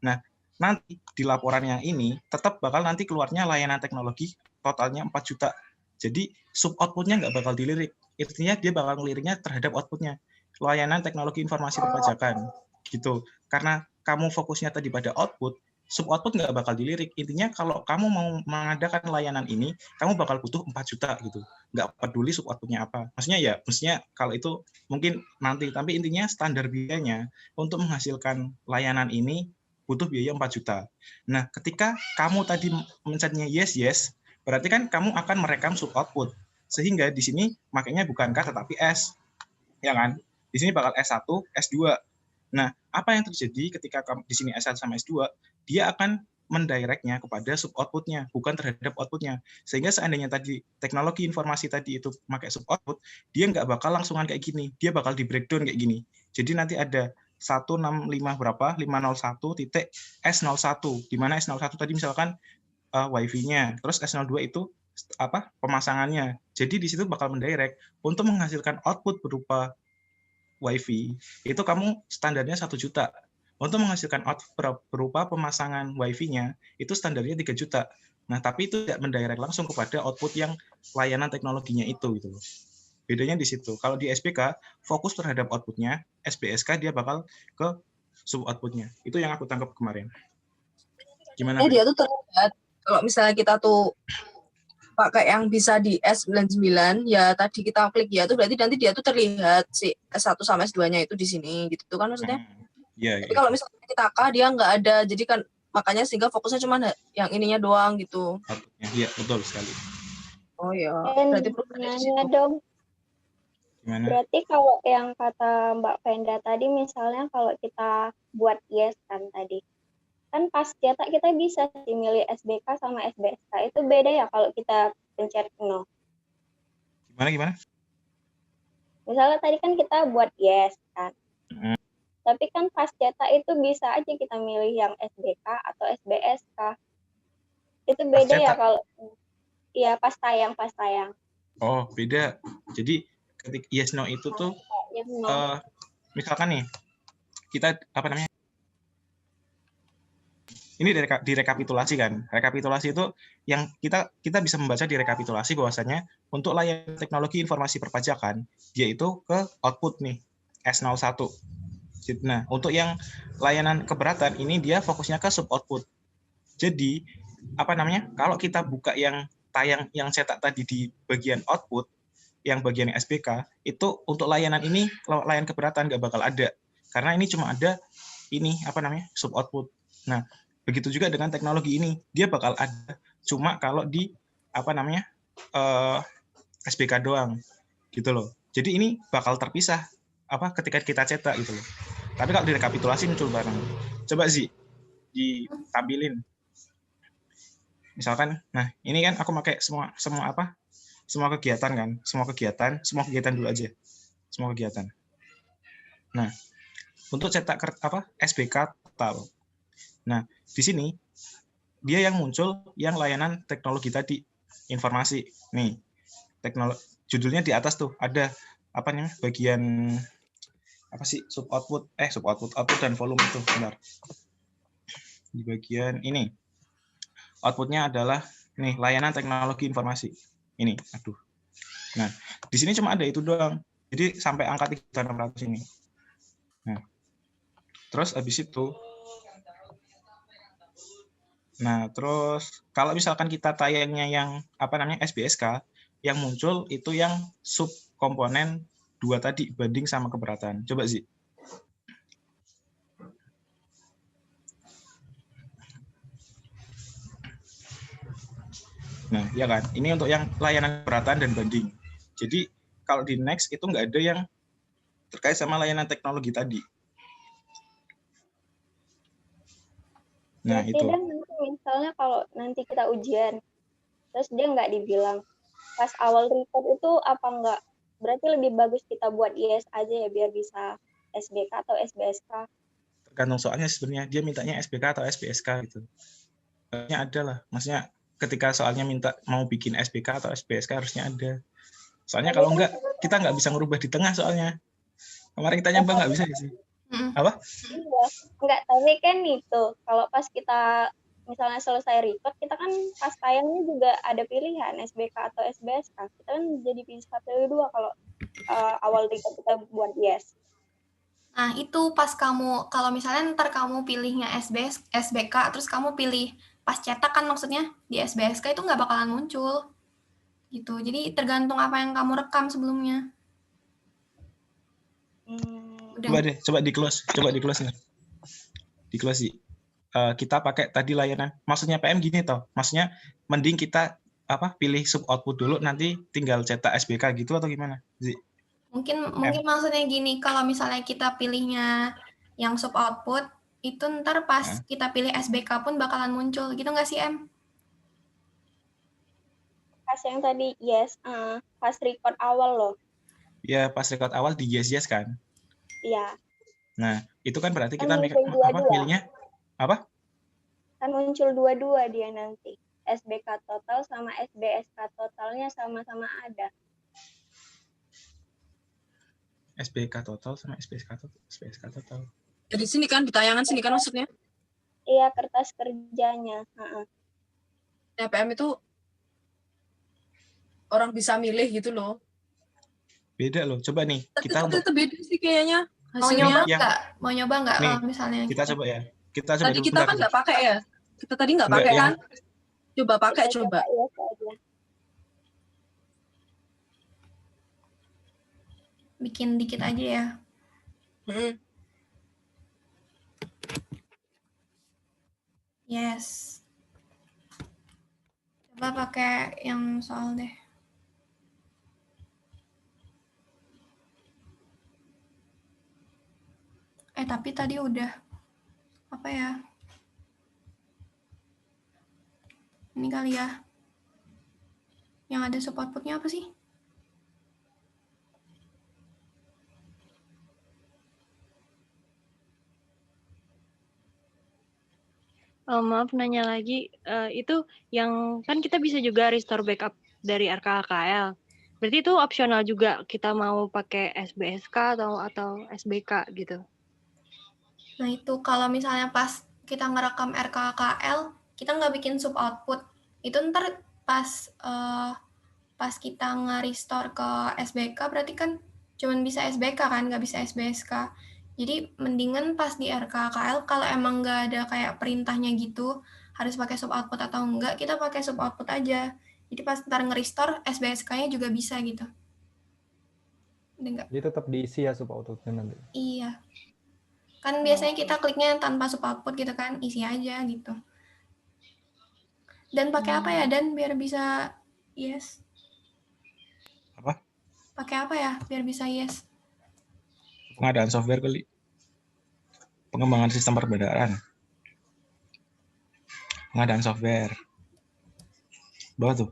Nah, nanti di laporan yang ini tetap bakal nanti keluarnya layanan teknologi totalnya 4 juta. Jadi sub outputnya nggak bakal dilirik. Intinya dia bakal ngeliriknya terhadap outputnya. Layanan teknologi informasi perpajakan. Gitu. Karena kamu fokusnya tadi pada output, sub output nggak bakal dilirik. Intinya kalau kamu mau mengadakan layanan ini, kamu bakal butuh 4 juta gitu. Nggak peduli sub outputnya apa. Maksudnya kalau itu mungkin nanti, tapi intinya standar biayanya untuk menghasilkan layanan ini butuh biaya 4 juta. Nah, ketika kamu tadi mencetnya yes, berarti kan kamu akan merekam sub output. Sehingga di sini makanya bukan K tetapi S. Ya kan? Di sini bakal S1, S2. Nah, apa yang terjadi ketika di sini S1 sama S2, dia akan mendirectnya kepada sub outputnya, bukan terhadap outputnya. Sehingga seandainya tadi teknologi informasi tadi itu pakai sub output, dia nggak bakal langsungan kayak gini, dia bakal di breakdown kayak gini. Jadi nanti ada 165 berapa, 501 titik S01, di mana S01 tadi misalkan WiFi-nya, terus S02 itu pemasangannya. Jadi di situ bakal mendirect untuk menghasilkan output berupa WiFi, itu kamu standarnya 1 juta. Untuk menghasilkan output berupa pemasangan WiFi-nya, itu standarnya 3 juta. Nah, tapi itu tidak mendirect langsung kepada output yang layanan teknologinya itu gitu loh. Bedanya di situ. Kalau di SPK, fokus terhadap outputnya, SPSK dia bakal ke sub outputnya. Itu yang aku tangkap kemarin. Gimana? Dia tuh terlihat, kalau misalnya kita tuh pakai yang bisa di S99, ya tadi kita klik ya, tuh berarti nanti dia tuh terlihat si S1 sama S2-nya itu di sini, gitu kan maksudnya. Iya. Tapi kalau misalnya kita K, dia nggak ada, jadi kan makanya sehingga fokusnya cuma yang ininya doang gitu. Iya, betul sekali. Oh ya, berarti nanya dong. Gimana? Berarti kalau yang kata Mbak Venda tadi, misalnya kalau kita buat yes kan tadi, kan pas cetak kita bisa sih milih SBK sama SBSK. Itu beda ya kalau kita pencet no. Gimana? Misalnya tadi kan kita buat yes kan. Tapi kan pas cetak itu bisa aja kita milih yang SBK atau SBSK. Itu beda ya kalau iya pas tayang. Oh, beda. Jadi ketika yes no itu tuh misalkan nih kita ini direkapitulasi kan. Rekapitulasi itu yang kita bisa membaca di rekapitulasi bahwasanya untuk layanan teknologi informasi perpajakan dia itu ke output nih S01. Nah, untuk yang layanan keberatan ini dia fokusnya ke sub output. Jadi kalau kita buka yang tayang yang cetak tadi di bagian output, yang bagian SPK itu untuk layanan ini layanan keberatan nggak bakal ada karena ini cuma ada ini sub output. Nah, begitu juga dengan teknologi ini, dia bakal ada cuma kalau di SPK doang gitu loh. Jadi ini bakal terpisah ketika kita cetak gitu loh. Tapi kalau direkapitulasi muncul bareng. Coba sih ditampilin. Misalkan, nah ini kan aku pakai semua kegiatan kan, semua kegiatan dulu aja. Semua kegiatan. Nah, untuk cetak SBK total. Nah, di sini dia yang muncul yang layanan teknologi tadi, informasi. Nih, judulnya di atas tuh ada apa namanya? Bagian apa sih? Sub output dan volume itu. Benar. Di bagian ini outputnya adalah nih layanan teknologi informasi. Ini, aduh. Nah, di sini cuma ada itu doang. Jadi sampai angka 3.600 ini. Nah, terus habis itu, terus kalau misalkan kita tayangnya yang SBSK, yang muncul itu yang sub komponen 2 tadi, banding sama keberatan. Coba sih. Nah, ya kan. Ini untuk yang layanan keberatan dan banding. Jadi kalau di next itu nggak ada yang terkait sama layanan teknologi tadi. Nah, berarti itu. Dan nanti misalnya kalau nanti kita ujian, terus dia nggak dibilang pas awal report itu apa enggak? Berarti lebih bagus kita buat IS aja ya biar bisa SBK atau SBSK. Tergantung soalnya sebenarnya dia mintanya SBK atau SBSK gitu. Harusnya ada lah. Maksudnya ketika soalnya minta mau bikin SBK atau SBSK harusnya ada. Soalnya kalau enggak kita nggak bisa ngerubah di tengah soalnya. Kemarin kita nyoba nggak bisa sih. Apa? Iya, enggak, tapi kan itu kalau pas kita misalnya selesai report, kita kan pas tayangnya juga ada pilihan SBK atau SBSK. Kita kan jadi bisa pilih 2 kalau awal report kita buat yes. Nah, itu pas kalau misalnya ntar kamu pilihnya SBK, terus kamu pilih pas cetak kan maksudnya, di SBSK itu nggak bakalan muncul. Gitu. Jadi tergantung apa yang kamu rekam sebelumnya. Coba di close nih. Di close sih. Kita pakai tadi layanan. Maksudnya PM gini toh. Maksudnya mending kita pilih sub output dulu, nanti tinggal cetak SBK gitu atau gimana? Mungkin maksudnya gini, kalau misalnya kita pilihnya yang sub output, itu ntar pas kita pilih SBK pun bakalan muncul, gitu nggak sih, Em? Pas yang tadi yes, pas record awal loh. Ya, pas record awal di yes kan? Iya. Nah, itu kan berarti kita milihnya apa? Kan muncul 2-2 dia nanti. SBK total sama SBSK totalnya sama-sama ada. SBK total sama SBSK total. Jadi sini kan, di tayangan sini kan maksudnya? Iya, kertas kerjanya. TPM itu orang bisa milih gitu loh. Beda loh. Coba nih, kita itu beda sih kayaknya. Hasilnya. Mau nyoba nggak nih, misalnya? Kita coba ya. Kita coba tadi kita kan nggak pakai ya. Kita tadi nggak pakai kan? Coba pakai coba. Bikin dikit aja ya. Yes. Coba pakai yang soal deh. Tapi tadi udah apa ya? Ini kali ya. Yang ada sub outputnya apa sih? Maaf nanya lagi, itu yang kan kita bisa juga restore backup dari RKKL. Berarti itu opsional juga kita mau pakai SBSK atau SBK gitu. Nah itu kalau misalnya pas kita ngerekam RKKL, kita nggak bikin sub output. Itu ntar pas kita nge-restore ke SBK berarti kan cuman bisa SBK kan, nggak bisa SBSK. Jadi mendingan pas di RKKL kalau emang nggak ada kayak perintahnya gitu harus pakai sub output atau enggak, kita pakai sub output aja. Jadi pas ntar nge-restore SBSK-nya juga bisa gitu. Enggak? Jadi tetap diisi ya sub outputnya nanti. Iya. Kan biasanya kita kliknya tanpa sub output gitu kan, isi aja gitu. Dan pakai apa ya Dan biar bisa yes? Apa? Pakai apa ya biar bisa yes? Pengadaan software kali. Pengembangan sistem perbedaan. Pengadaan software. Bawah tuh.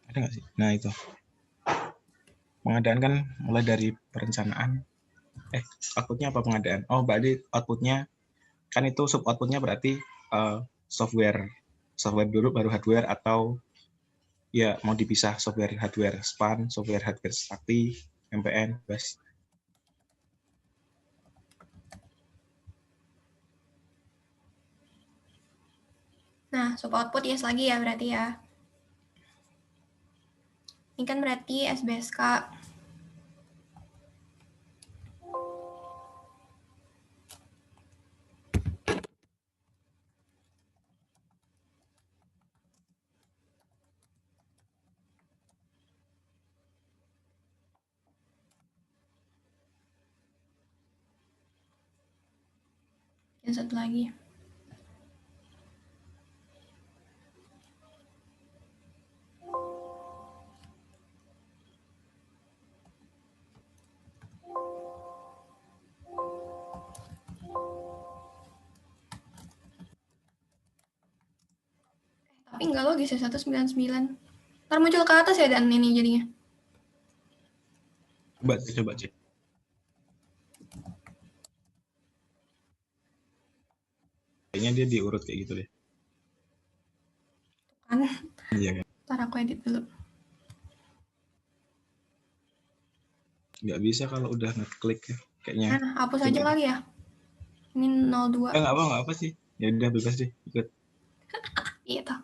Ada nggak sih? Nah itu. Pengadaan kan mulai dari perencanaan, outputnya apa pengadaan? Oh, berarti outputnya kan itu sub outputnya berarti software dulu baru hardware, atau ya mau dipisah software hardware SPAN, software hardware sakti, MPN, bus. Nah, sub output yes lagi ya berarti ya. Ini kan berarti SBSK. Yang satu lagi. Tapi nggak logis ya 199. Ntar muncul ke atas ya dan ini jadinya. Coba cek. Kayaknya dia diurut kayak gitu deh. Kan? Iya kan? Ntar aku edit dulu. Nggak bisa kalau udah ngeklik ya, kayaknya. Nah, hapus aja kali ya. Ini 02. Nggak apa sih. Ya udah bebas deh, ikut. Iya toh.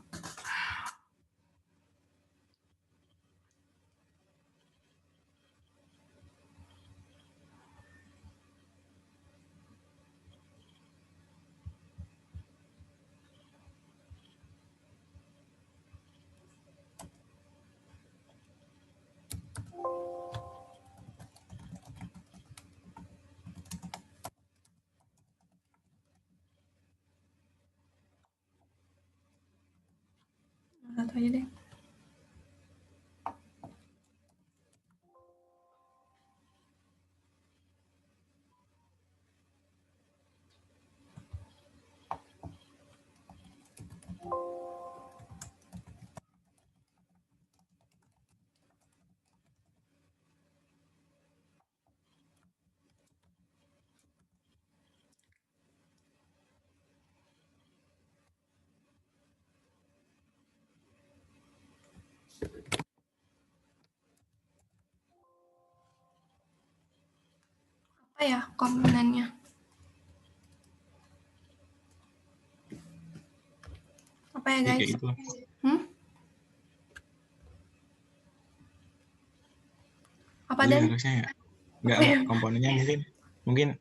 Satu aja deh. Apa ya komponennya? Apa ya guys? Kayak gitu. Apa Iya, dan? harusnya ya. Enggak, komponennya mungkin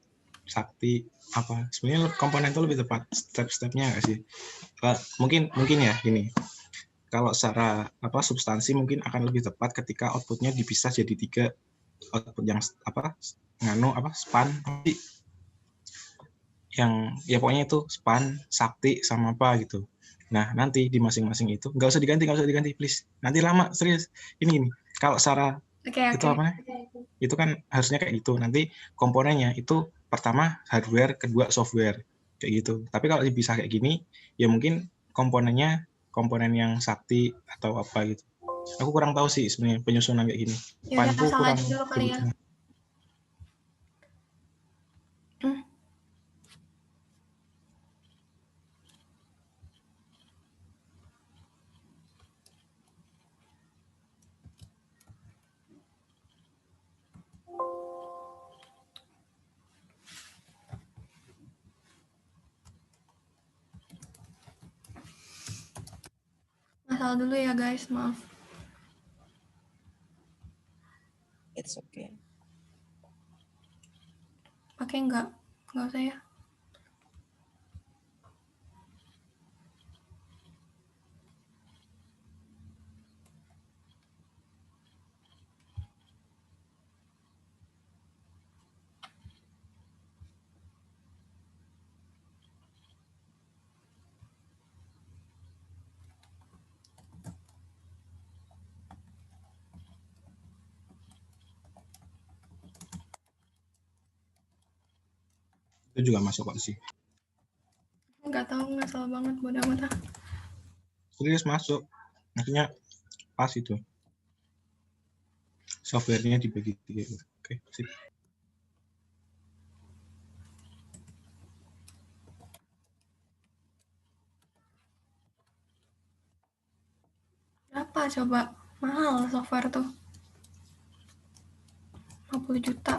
sakti apa. Sebenarnya komponen itu lebih tepat step-stepnya nggak sih? Mungkin ya ini. Kalau secara substansi mungkin akan lebih tepat ketika outputnya dipisah jadi 3 output yang SPAN, yang ya pokoknya itu SPAN, sakti sama apa gitu. Nah nanti di masing-masing itu nggak usah diganti please. Nanti lama serius. Ini kalau secara itu apa? Itu kan harusnya kayak gitu. Nanti komponennya itu pertama hardware, kedua software kayak gitu. Tapi kalau dipisah kayak gini, ya mungkin komponen yang sakti atau apa gitu. Aku kurang tahu sih sebenarnya penyusunan kayak gini. Ya udah salah dulu kali ya. Salah dulu ya guys, maaf. It's okay. Pakai nggak usah ya. Itu juga masuk kok sih. Nggak tahu, nggak salah banget, bodoh amat. Serius masuk, maksudnya pas itu. Softwarenya dibagi 3. Oke, sip. berapa coba? Mahal software tuh. 50 juta.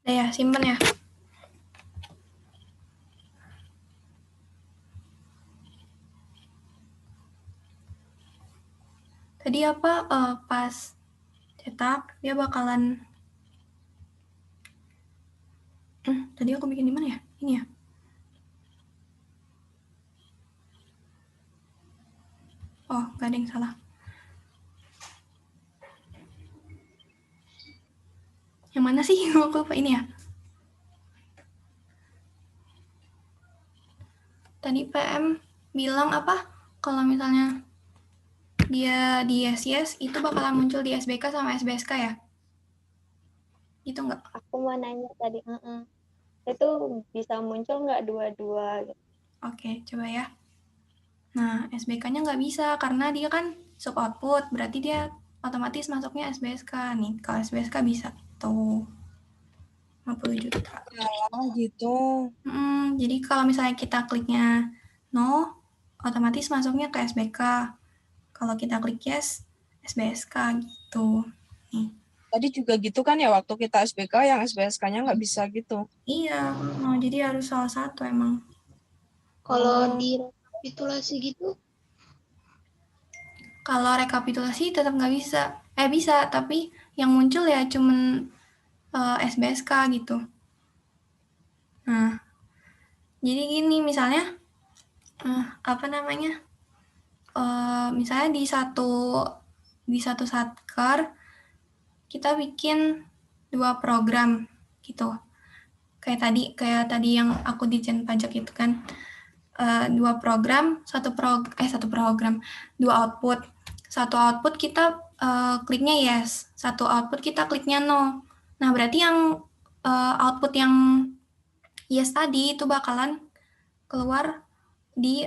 Udah ya, simpen ya. Tadi apa pas cetak dia bakalan tadi aku bikin di mana ya? Ini ya. Oh, gak ada yang salah. Yang mana sih? Aku lupa ini ya. Tadi PM bilang apa? Kalau misalnya dia di SYS itu bakalan muncul di SBK sama SBSK ya? Gitu nggak? Aku mau nanya tadi, itu bisa muncul nggak dua-dua gitu? Oke, coba ya. Nah, SBK-nya nggak bisa karena dia kan sub output, berarti dia otomatis masuknya SBSK nih. Kalau SBSK bisa tuh 50 juta. Oh gitu. Jadi kalau misalnya kita kliknya no, otomatis masuknya ke SBK. Kalau kita klik yes, SBSK gitu. Nih. Tadi juga gitu kan ya waktu kita SBK yang SBSK-nya nggak bisa gitu. Iya, no, jadi harus salah satu emang. Kalau di rekapitulasi gitu? Kalau rekapitulasi tetap nggak bisa. Bisa, tapi yang muncul ya cuman SBSK gitu. Nah, jadi gini misalnya, apa namanya? Misalnya di satu satker kita bikin 2 program gitu. Kayak tadi yang aku di Jen Pajak itu kan. 2 program, satu program, 2 output. Satu output kita kliknya yes, satu output kita kliknya no. Nah, berarti yang output yang yes tadi itu bakalan keluar di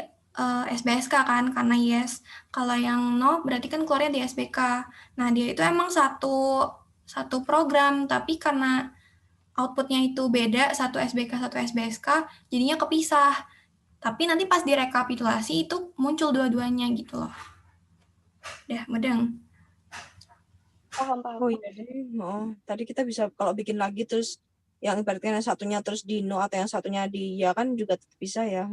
SBSK kan, karena yes. Kalau yang no berarti kan keluarnya di SBK. Nah, dia itu emang satu program, tapi karena outputnya itu beda, satu SBK, satu SBSK, jadinya kepisah. Tapi nanti pas direkapitulasi itu muncul dua-duanya gitu loh. Udah, mudeng. Paham. Oh iya deh. Tadi kita bisa kalau bikin lagi terus yang ibaratnya yang satunya terus di no atau yang satunya di ya kan juga bisa ya.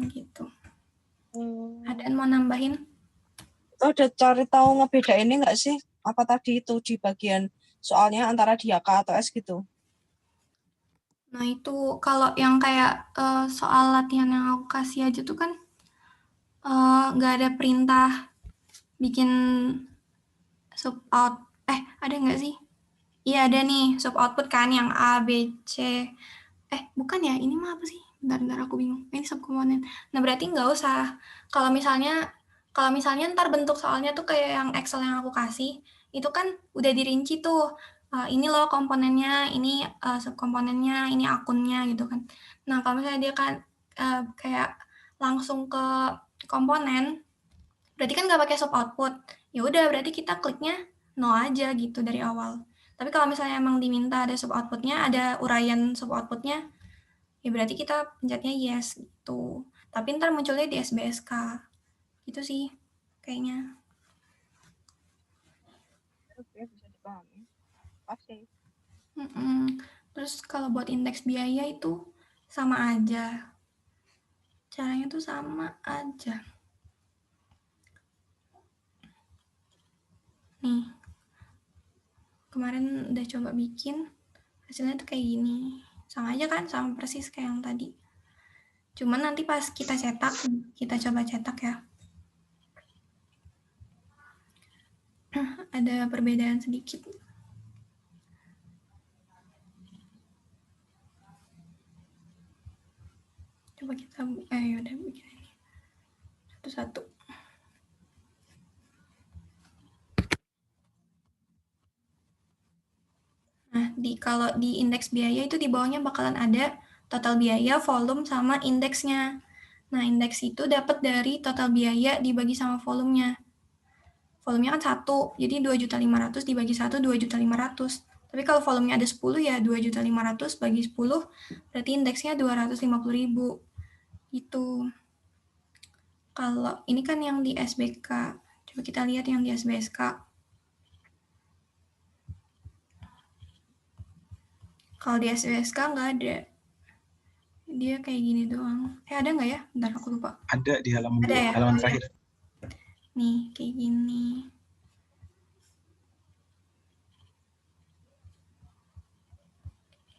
Gitu. Ada yang mau nambahin? Itu udah cari tahu ngebedainnya nggak sih? Apa tadi itu di bagian soalnya antara dia K atau S gitu? Nah, itu kalau yang kayak soal latihan yang aku kasih aja tuh kan nggak ada perintah bikin sub out. Ada nggak sih? Iya, ada nih sub output kan yang A, B, C. Bukan ya, ini mah apa sih? Bentar, aku bingung. Ini sub komponen. Nah, berarti nggak usah. Kalau misalnya ntar bentuk soalnya tuh kayak yang Excel yang aku kasih, itu kan udah dirinci tuh. Ini loh komponennya, ini subkomponennya, ini akunnya gitu kan. Nah, kalau misalnya dia kan kayak langsung ke komponen, berarti kan nggak pakai sub output. Ya udah, berarti kita kliknya no aja gitu dari awal. Tapi kalau misalnya emang diminta ada sub outputnya, ada uraian sub outputnya, ya berarti kita pencetnya yes gitu. Tapi ntar munculnya di SBSK. Gitu sih kayaknya. Oke, bisa dipahami. Pasti. Terus kalau buat indeks biaya itu sama aja. Caranya tuh sama aja. Nih. kemarin udah coba bikin, hasilnya tuh kayak gini. Sama aja kan, sama persis kayak yang tadi. Cuman nanti pas kita cetak, kita coba cetak ya. Ada perbedaan sedikit. Coba kita, yaudah bikin ini satu-satu. Nah, kalau di indeks biaya itu di bawahnya bakalan ada total biaya, volume, sama indeksnya. Nah, indeks itu dapat dari total biaya dibagi sama volumenya. Volumenya kan 1, jadi 2.500.000 dibagi 1, 2.500.000. Tapi kalau volumenya ada 10 ya 2.500.000 bagi 10, berarti indeksnya 250.000. Itu. Kalau ini kan yang di SBK. Coba kita lihat yang di SBSK. Kalau di SBSK nggak ada. Dia kayak gini doang. Ada nggak ya? Bentar, aku lupa. Ada di halaman Ada ya? halaman terakhir. Nih, kayak gini.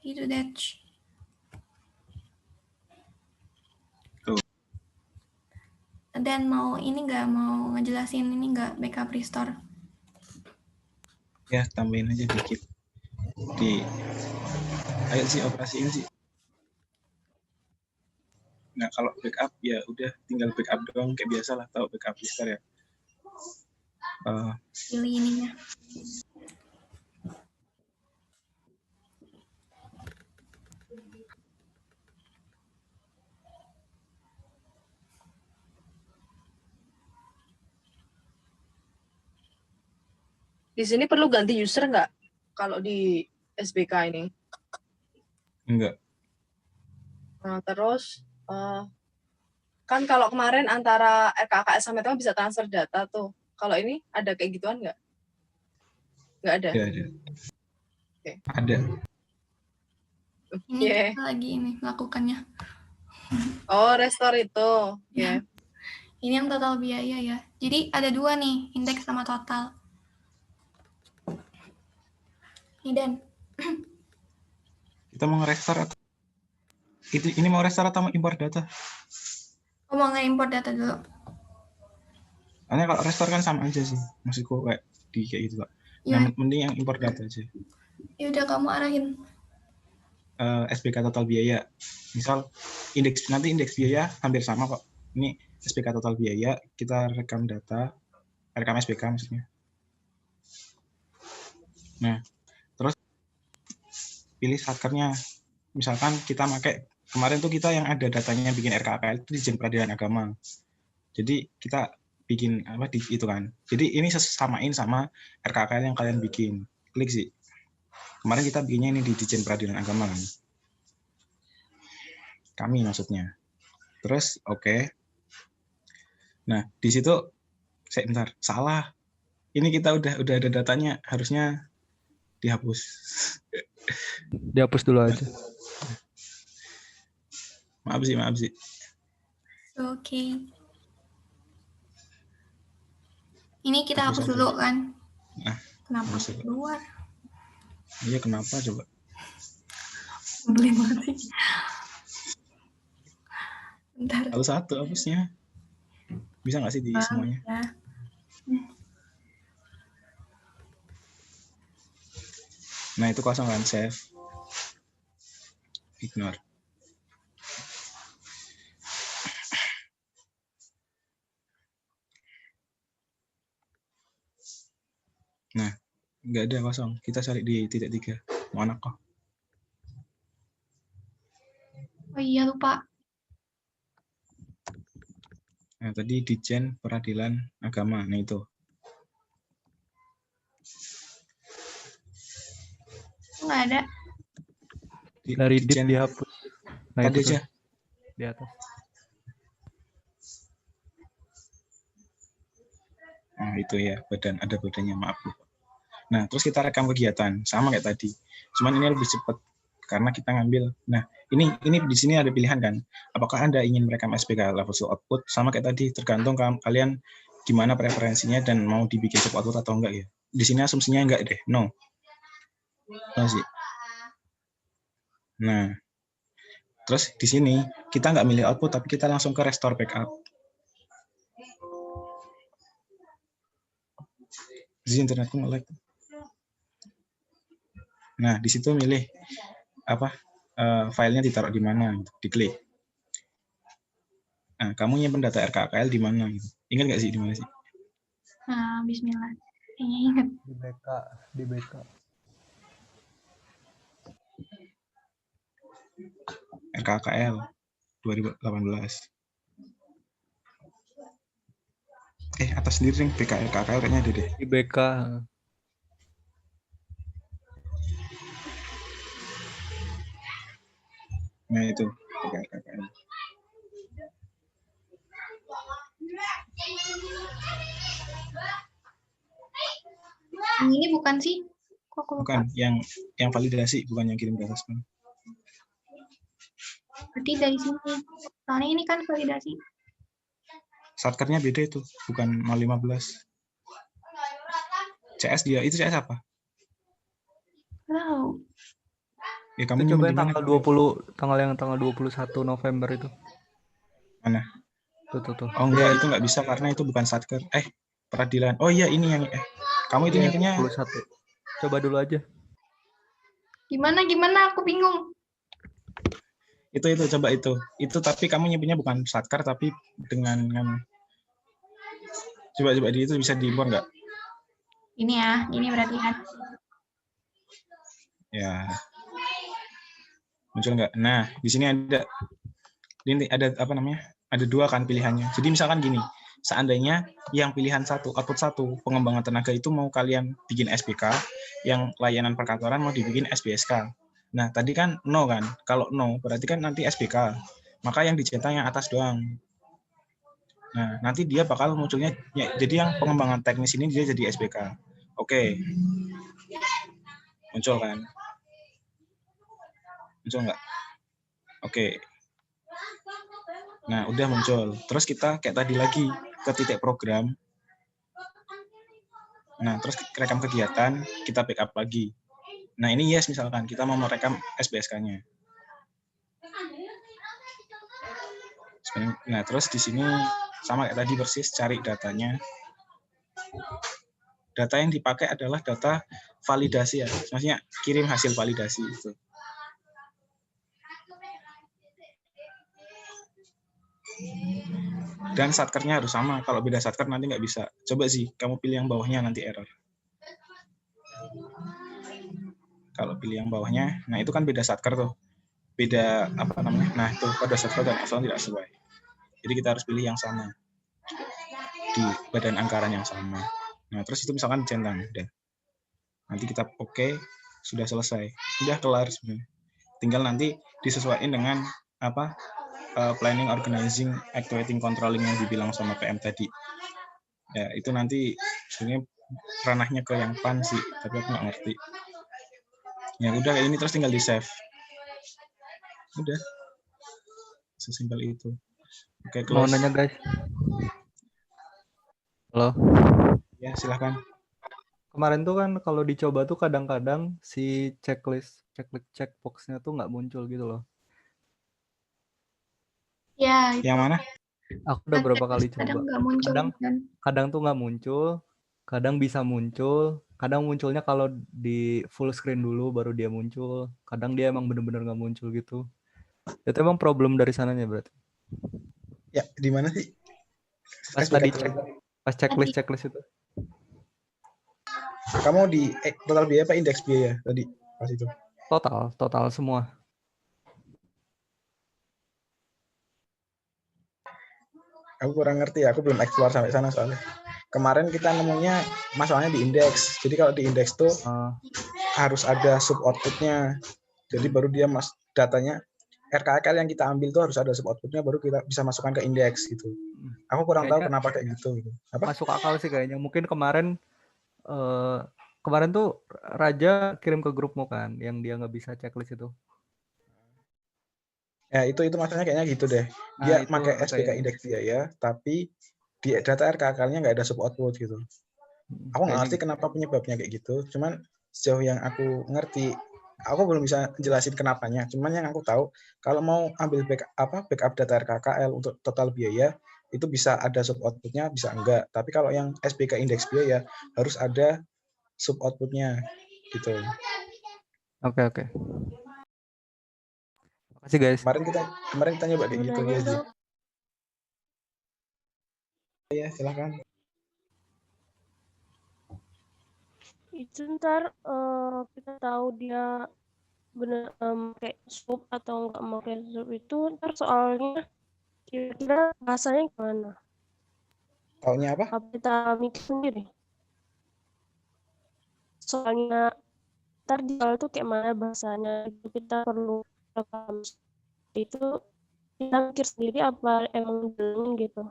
Itu Dutch. Dan mau ini nggak, mau ngejelasin ini nggak, backup restore? Ya, tambahin aja dikit. Ayo sih operasiin sih. Nah, kalau backup ya udah tinggal backup doang kayak biasa lah, tahu backup restore ya. Pilih ininya. Di sini perlu ganti user nggak? Kalau di SBK ini? Enggak. Nah, terus kan kalau kemarin antara RKKS sama teman bisa transfer data tuh. Kalau ini ada kayak gituan nggak? Nggak ada? Ya, ada. Okay. Ada. Ini kita lagi ini melakukannya. Oh, restore itu. Ya. Yeah. Ini yang total biaya ya. Jadi ada dua nih, indeks sama total. Nih Dan. Kita mau nge-restore atau ini mau restore atau mau import data? Oh, mau nge-import data dulu. Karena kalau restore kan sama aja sih. Maksudku kayak gitu, Pak. Nah, mending yang import data aja. Ya udah, kamu arahin. SPK total biaya. Misal nanti indeks biaya hampir sama kok. Ini SPK total biaya, kita rekam data, rekam SPK maksudnya. Nah, terus pilih satkernya. Misalkan kita pakai kemarin tuh kita yang ada datanya bikin RKKL itu Ditjen Peradilan Agama. Jadi kita bikin apa di itu kan. Jadi ini samain sama RKKL yang kalian bikin. Klik sih. Kemarin kita bikinnya ini di Ditjen Peradilan Agama kan. Kami maksudnya. Terus oke. Nah, di situ bentar, salah. Ini kita udah ada datanya, harusnya dihapus. Dihapus dulu aja. Maaf sih. Oke. Ini kita hapus dulu kan? Nah, kenapa keluar? Iya, kenapa coba? Beli banget sih. Bentar. Lalu satu hapusnya. Bisa nggak sih di semuanya? Ya. Nah, itu kosong kan, save. Ignore. Nah, nggak ada kosong. Kita cari di titik 3. Mana kok? Oh iya, lupa. Nah, tadi Ditjen Peradilan Agama. Nah, itu. Nggak ada. Dari Ditjen dihapus. Nah, tadi itu aja. Di atas. Nah, itu ya, ada badannya, maaf. Nah, terus kita rekam kegiatan, sama kayak tadi. Cuman ini lebih cepat karena kita ngambil. Nah, ini di sini ada pilihan kan. Apakah Anda ingin merekam SPK level sub output? Sama kayak tadi, tergantung kalian gimana preferensinya dan mau dibikin sub output atau enggak ya. Di sini asumsinya enggak deh, no. Masih. Nah, terus di sini kita nggak milih output, tapi kita langsung ke restore backup. Di internetku nge-lag. Nah, di situ milih apa filenya ditaruh di mana, diklik. Nah, kamu nyimpen data RKKL di mana? Ingat nggak sih di mana sih? Nah, Bismillah. Kayaknya ingat. Di BK. RKKL 2018. Atas sendiri nih BK RKKL kayaknya ada deh. Di BK. Nah, itu BK RKKL. Ini bukan sih? Kok aku lupa? Bukan, yang validasi, bukan yang kirim ke atas. Berarti dari sini. Soalnya ini kan validasi. Shortcut-nya beda itu, bukan 015. CS dia, itu CS apa? Tahu. Ya, kamu Itu coba nyimpen yang tanggal 21 November itu. Mana? Tuh. Oh enggak, itu nggak bisa karena itu bukan shortcut. Peradilan. Oh iya, ini yang kamu itu nyimpennya 21. Coba dulu aja. Gimana? Aku bingung. Itu coba itu. Itu tapi kamu nyimpennya bukan shortcut tapi dengan coba di itu bisa diimpor nggak? Ini ya, ini berarti kan. Ya. Muncul nggak? Nah, di sini ada apa namanya? Ada dua kan pilihannya. Jadi misalkan gini, seandainya yang pilihan output 1 pengembangan tenaga itu mau kalian bikin SPK, yang layanan perkantoran mau dibikin SPSK. Nah, tadi kan no kan? Kalau no, berarti kan nanti SPK. Maka yang dicetak yang atas doang. Nah, nanti dia bakal munculnya, jadi yang pengembangan teknis ini dia jadi SPK. Oke. Muncul kan? Muncul nggak? Oke. Nah, udah muncul. Terus kita kayak tadi lagi ke titik program. Nah, terus rekam kegiatan, kita backup lagi. Nah, ini yes misalkan kita mau merekam SPSK-nya. Nah, terus di sini sama kayak tadi persis, cari datanya. Data yang dipakai adalah data validasi ya. Maksudnya kirim hasil validasi itu. Dan satkernya harus sama. Kalau beda satker nanti nggak bisa. Coba sih, kamu pilih yang bawahnya nanti error. Kalau pilih yang bawahnya, nah itu kan beda satker tuh. Beda apa namanya? Nah itu pada satker dan epsilon tidak sesuai. Jadi kita harus pilih yang sama. Di badan anggaran yang sama. Nah terus itu misalkan centang. Udah. Nanti kita oke, sudah selesai. Sudah kelar sebenarnya. Tinggal nanti disesuaikan dengan apa? Planning, organizing, activating, controlling yang dibilang sama PM tadi. Ya, itu nanti sebenarnya ranahnya ke yang PAN sih, tapi aku nggak ngerti. Ya udah kayak ini terus tinggal di save. Udah. Sesimpel itu. Oke, close. Mau nanya guys. Halo. Ya, silahkan. Kemarin tuh kan kalau dicoba tuh kadang-kadang si checklist checkbox-nya tuh nggak muncul gitu loh. Ya, itu. Yang mana? Aku udah berapa kali coba. Kadang nggak muncul kan. Kadang tuh nggak muncul, kadang bisa muncul, kadang munculnya kalau di full screen dulu baru dia muncul, kadang dia emang bener-bener nggak muncul gitu. Itu emang problem dari sananya berarti? Ya, di mana sih? Pas tadi pas checklist itu. Kamu di total biaya apa indeks biaya tadi pas itu? Total semua. Aku kurang ngerti ya, aku belum explore sampai sana soalnya. Kemarin kita nemunya masalahnya di indeks. Jadi kalau di indeks tuh harus ada sub outputnya. Jadi baru dia datanya RKKL yang kita ambil tuh harus ada sub outputnya baru kita bisa masukkan ke indeks gitu. Aku kurang tahu kenapa kayak gitu. Apa? Masuk akal sih kayaknya. Mungkin kemarin tuh Raja kirim ke grupmu kan, yang dia nggak bisa checklist itu. Ya itu maksudnya kayaknya gitu deh. Dia pakai SPK indeks biaya, tapi di data RKKL-nya nggak ada sub output gitu. Aku nggak ngerti kenapa penyebabnya kayak gitu. Cuman sejauh yang aku ngerti, aku belum bisa jelasin kenapanya. Cuman yang aku tahu, kalau mau ambil backup data RKKL untuk total biaya, itu bisa ada sub outputnya, bisa enggak. Tapi kalau yang SBK indeks biaya harus ada sub outputnya gitu. Oke. Makasih guys. Kemarin kita nyoba kayak gitu Nanya aja. dong. Ya, silakan. Itu ntar kita tahu dia bener kayak sub atau nggak mau kayak sub itu ntar soalnya kira-kira bahasanya gimana? Taunya apa? Apa kita mix sendiri? Soalnya ntar di soal itu kayak mana bahasanya itu kita perlu rekam itu kita mikir sendiri apa emang jalan gitu.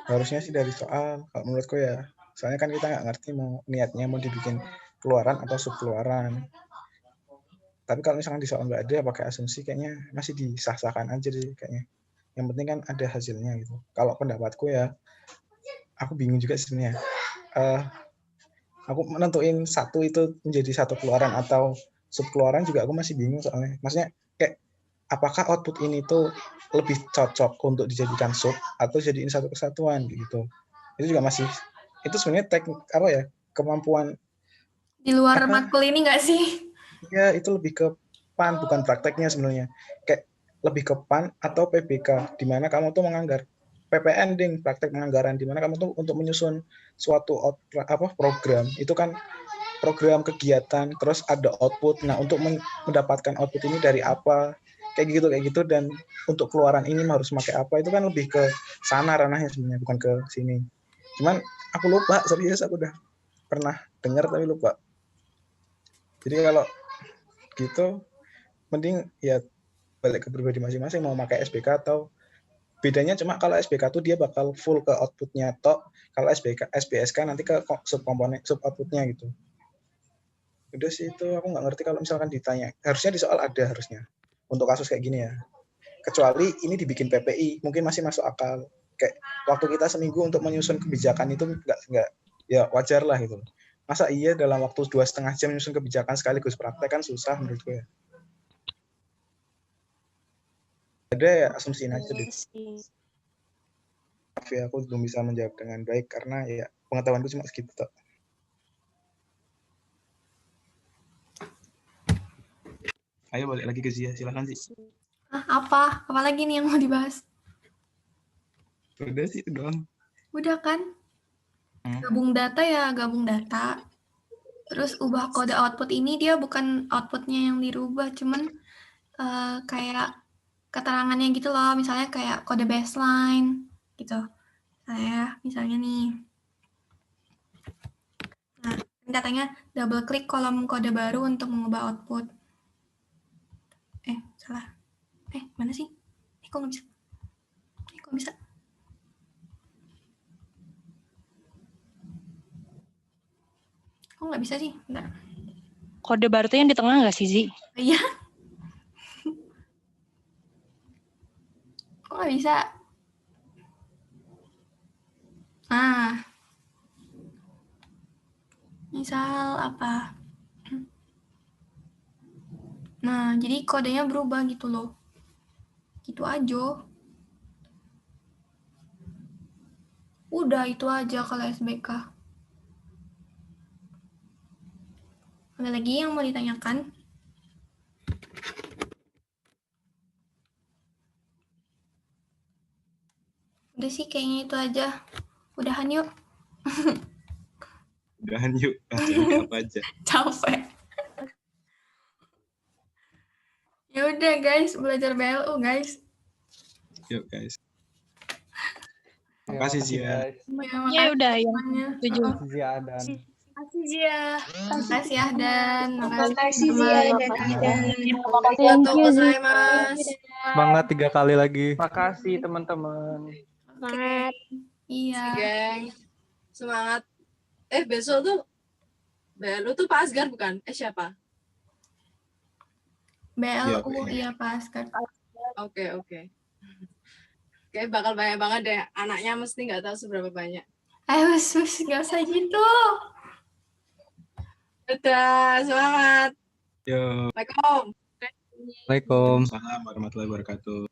Harusnya sih dari soal, kalau menurutku ya. Soalnya kan kita nggak ngerti mau niatnya mau dibikin keluaran atau sub keluaran. Tapi kalau misalkan di soal nggak ada, pakai asumsi kayaknya masih disah-sahkan aja deh kayaknya. Yang penting kan ada hasilnya gitu. Kalau pendapatku ya, aku bingung juga sebenarnya. Aku menentuin satu itu menjadi satu keluaran atau sub keluaran juga aku masih bingung soalnya. Maksudnya kayak apakah output ini tuh lebih cocok untuk dijadikan sub atau jadiin satu kesatuan gitu. Itu juga masih, itu sebenarnya teknik apa ya, kemampuan Di luar matkul ini nggak sih? ya, itu lebih ke PAN bukan prakteknya sebenarnya. Kayak lebih ke PAN atau PBK di mana kamu tuh menganggar PPN ding, praktek penganggaran di mana kamu tuh untuk menyusun suatu program itu kan program kegiatan terus ada output. Nah, untuk mendapatkan output ini dari apa kayak gitu dan untuk keluaran ini harus pakai apa, itu kan lebih ke sana ranahnya sebenarnya, bukan ke sini. Cuman aku lupa, serius aku udah pernah dengar tapi lupa. Jadi kalau gitu mending ya balik ke pribadi masing-masing mau pakai SBK atau bedanya. Cuma kalau SBK tuh dia bakal full ke outputnya tok, kalau SBSK nanti ke sub komponen sub outputnya gitu. Udah sih itu, aku nggak ngerti kalau misalkan ditanya. Harusnya di soal ada harusnya untuk kasus kayak gini ya. Kecuali ini dibikin PPI mungkin masih masuk akal. Kayak waktu kita seminggu untuk menyusun kebijakan itu nggak ya wajar lah gitu. Masa iya dalam waktu 2,5 jam menyusun kebijakan sekaligus praktek, kan susah menurut gue. Ada ya asumsiin aja deh. Maaf ya, aku belum bisa menjawab dengan baik karena ya pengetahuanku cuma segitu tok. Ayo balik lagi ke Zia, silakan sih. Apa lagi nih yang mau dibahas? Udah sih itu doang. Udah kan? Gabung data ya gabung data. Terus ubah kode output ini dia bukan outputnya yang dirubah, cuman kayak keterangannya gitu loh, misalnya kayak kode baseline gitu. Misalnya nih. Nah, katanya double klik kolom kode baru untuk mengubah output. Salah. Mana sih? Kok nggak bisa? Kok bisa? Kok nggak bisa sih? Bentar. Kode baru tuh yang di tengah nggak sih, Zi? Iya. Kok nggak bisa? Misal apa? Nah, jadi kodenya berubah gitu loh. Gitu aja. Udah itu aja kalau SBK. Ada lagi yang mau ditanyakan? Udah sih kayaknya itu aja. Udahan yuk. Udahan yuk, apa aja. Capek. Ya udah guys, belajar BLU guys. Yuk guys. Makasih Zia. Ya udah ya. Setuju. Zia dan. Makasih Zia. Makasih Ahdan. Makasih Zia dan Ahdan. Thank you Mas. Semangat 3 kali lagi. Makasih teman-teman. Semangat. Iya. Geng. Semangat. Besok tuh BLU tuh Pak Asgar bukan? Siapa? BLU iya Pak Asgar. Oke. Kayak bakal banyak banget deh. Anaknya mesti nggak tahu seberapa banyak. Nggak usah gitu. Dadah, semangat. Yo. Assalamualaikum. Assalamualaikum. Salam warahmatullahi wabarakatuh.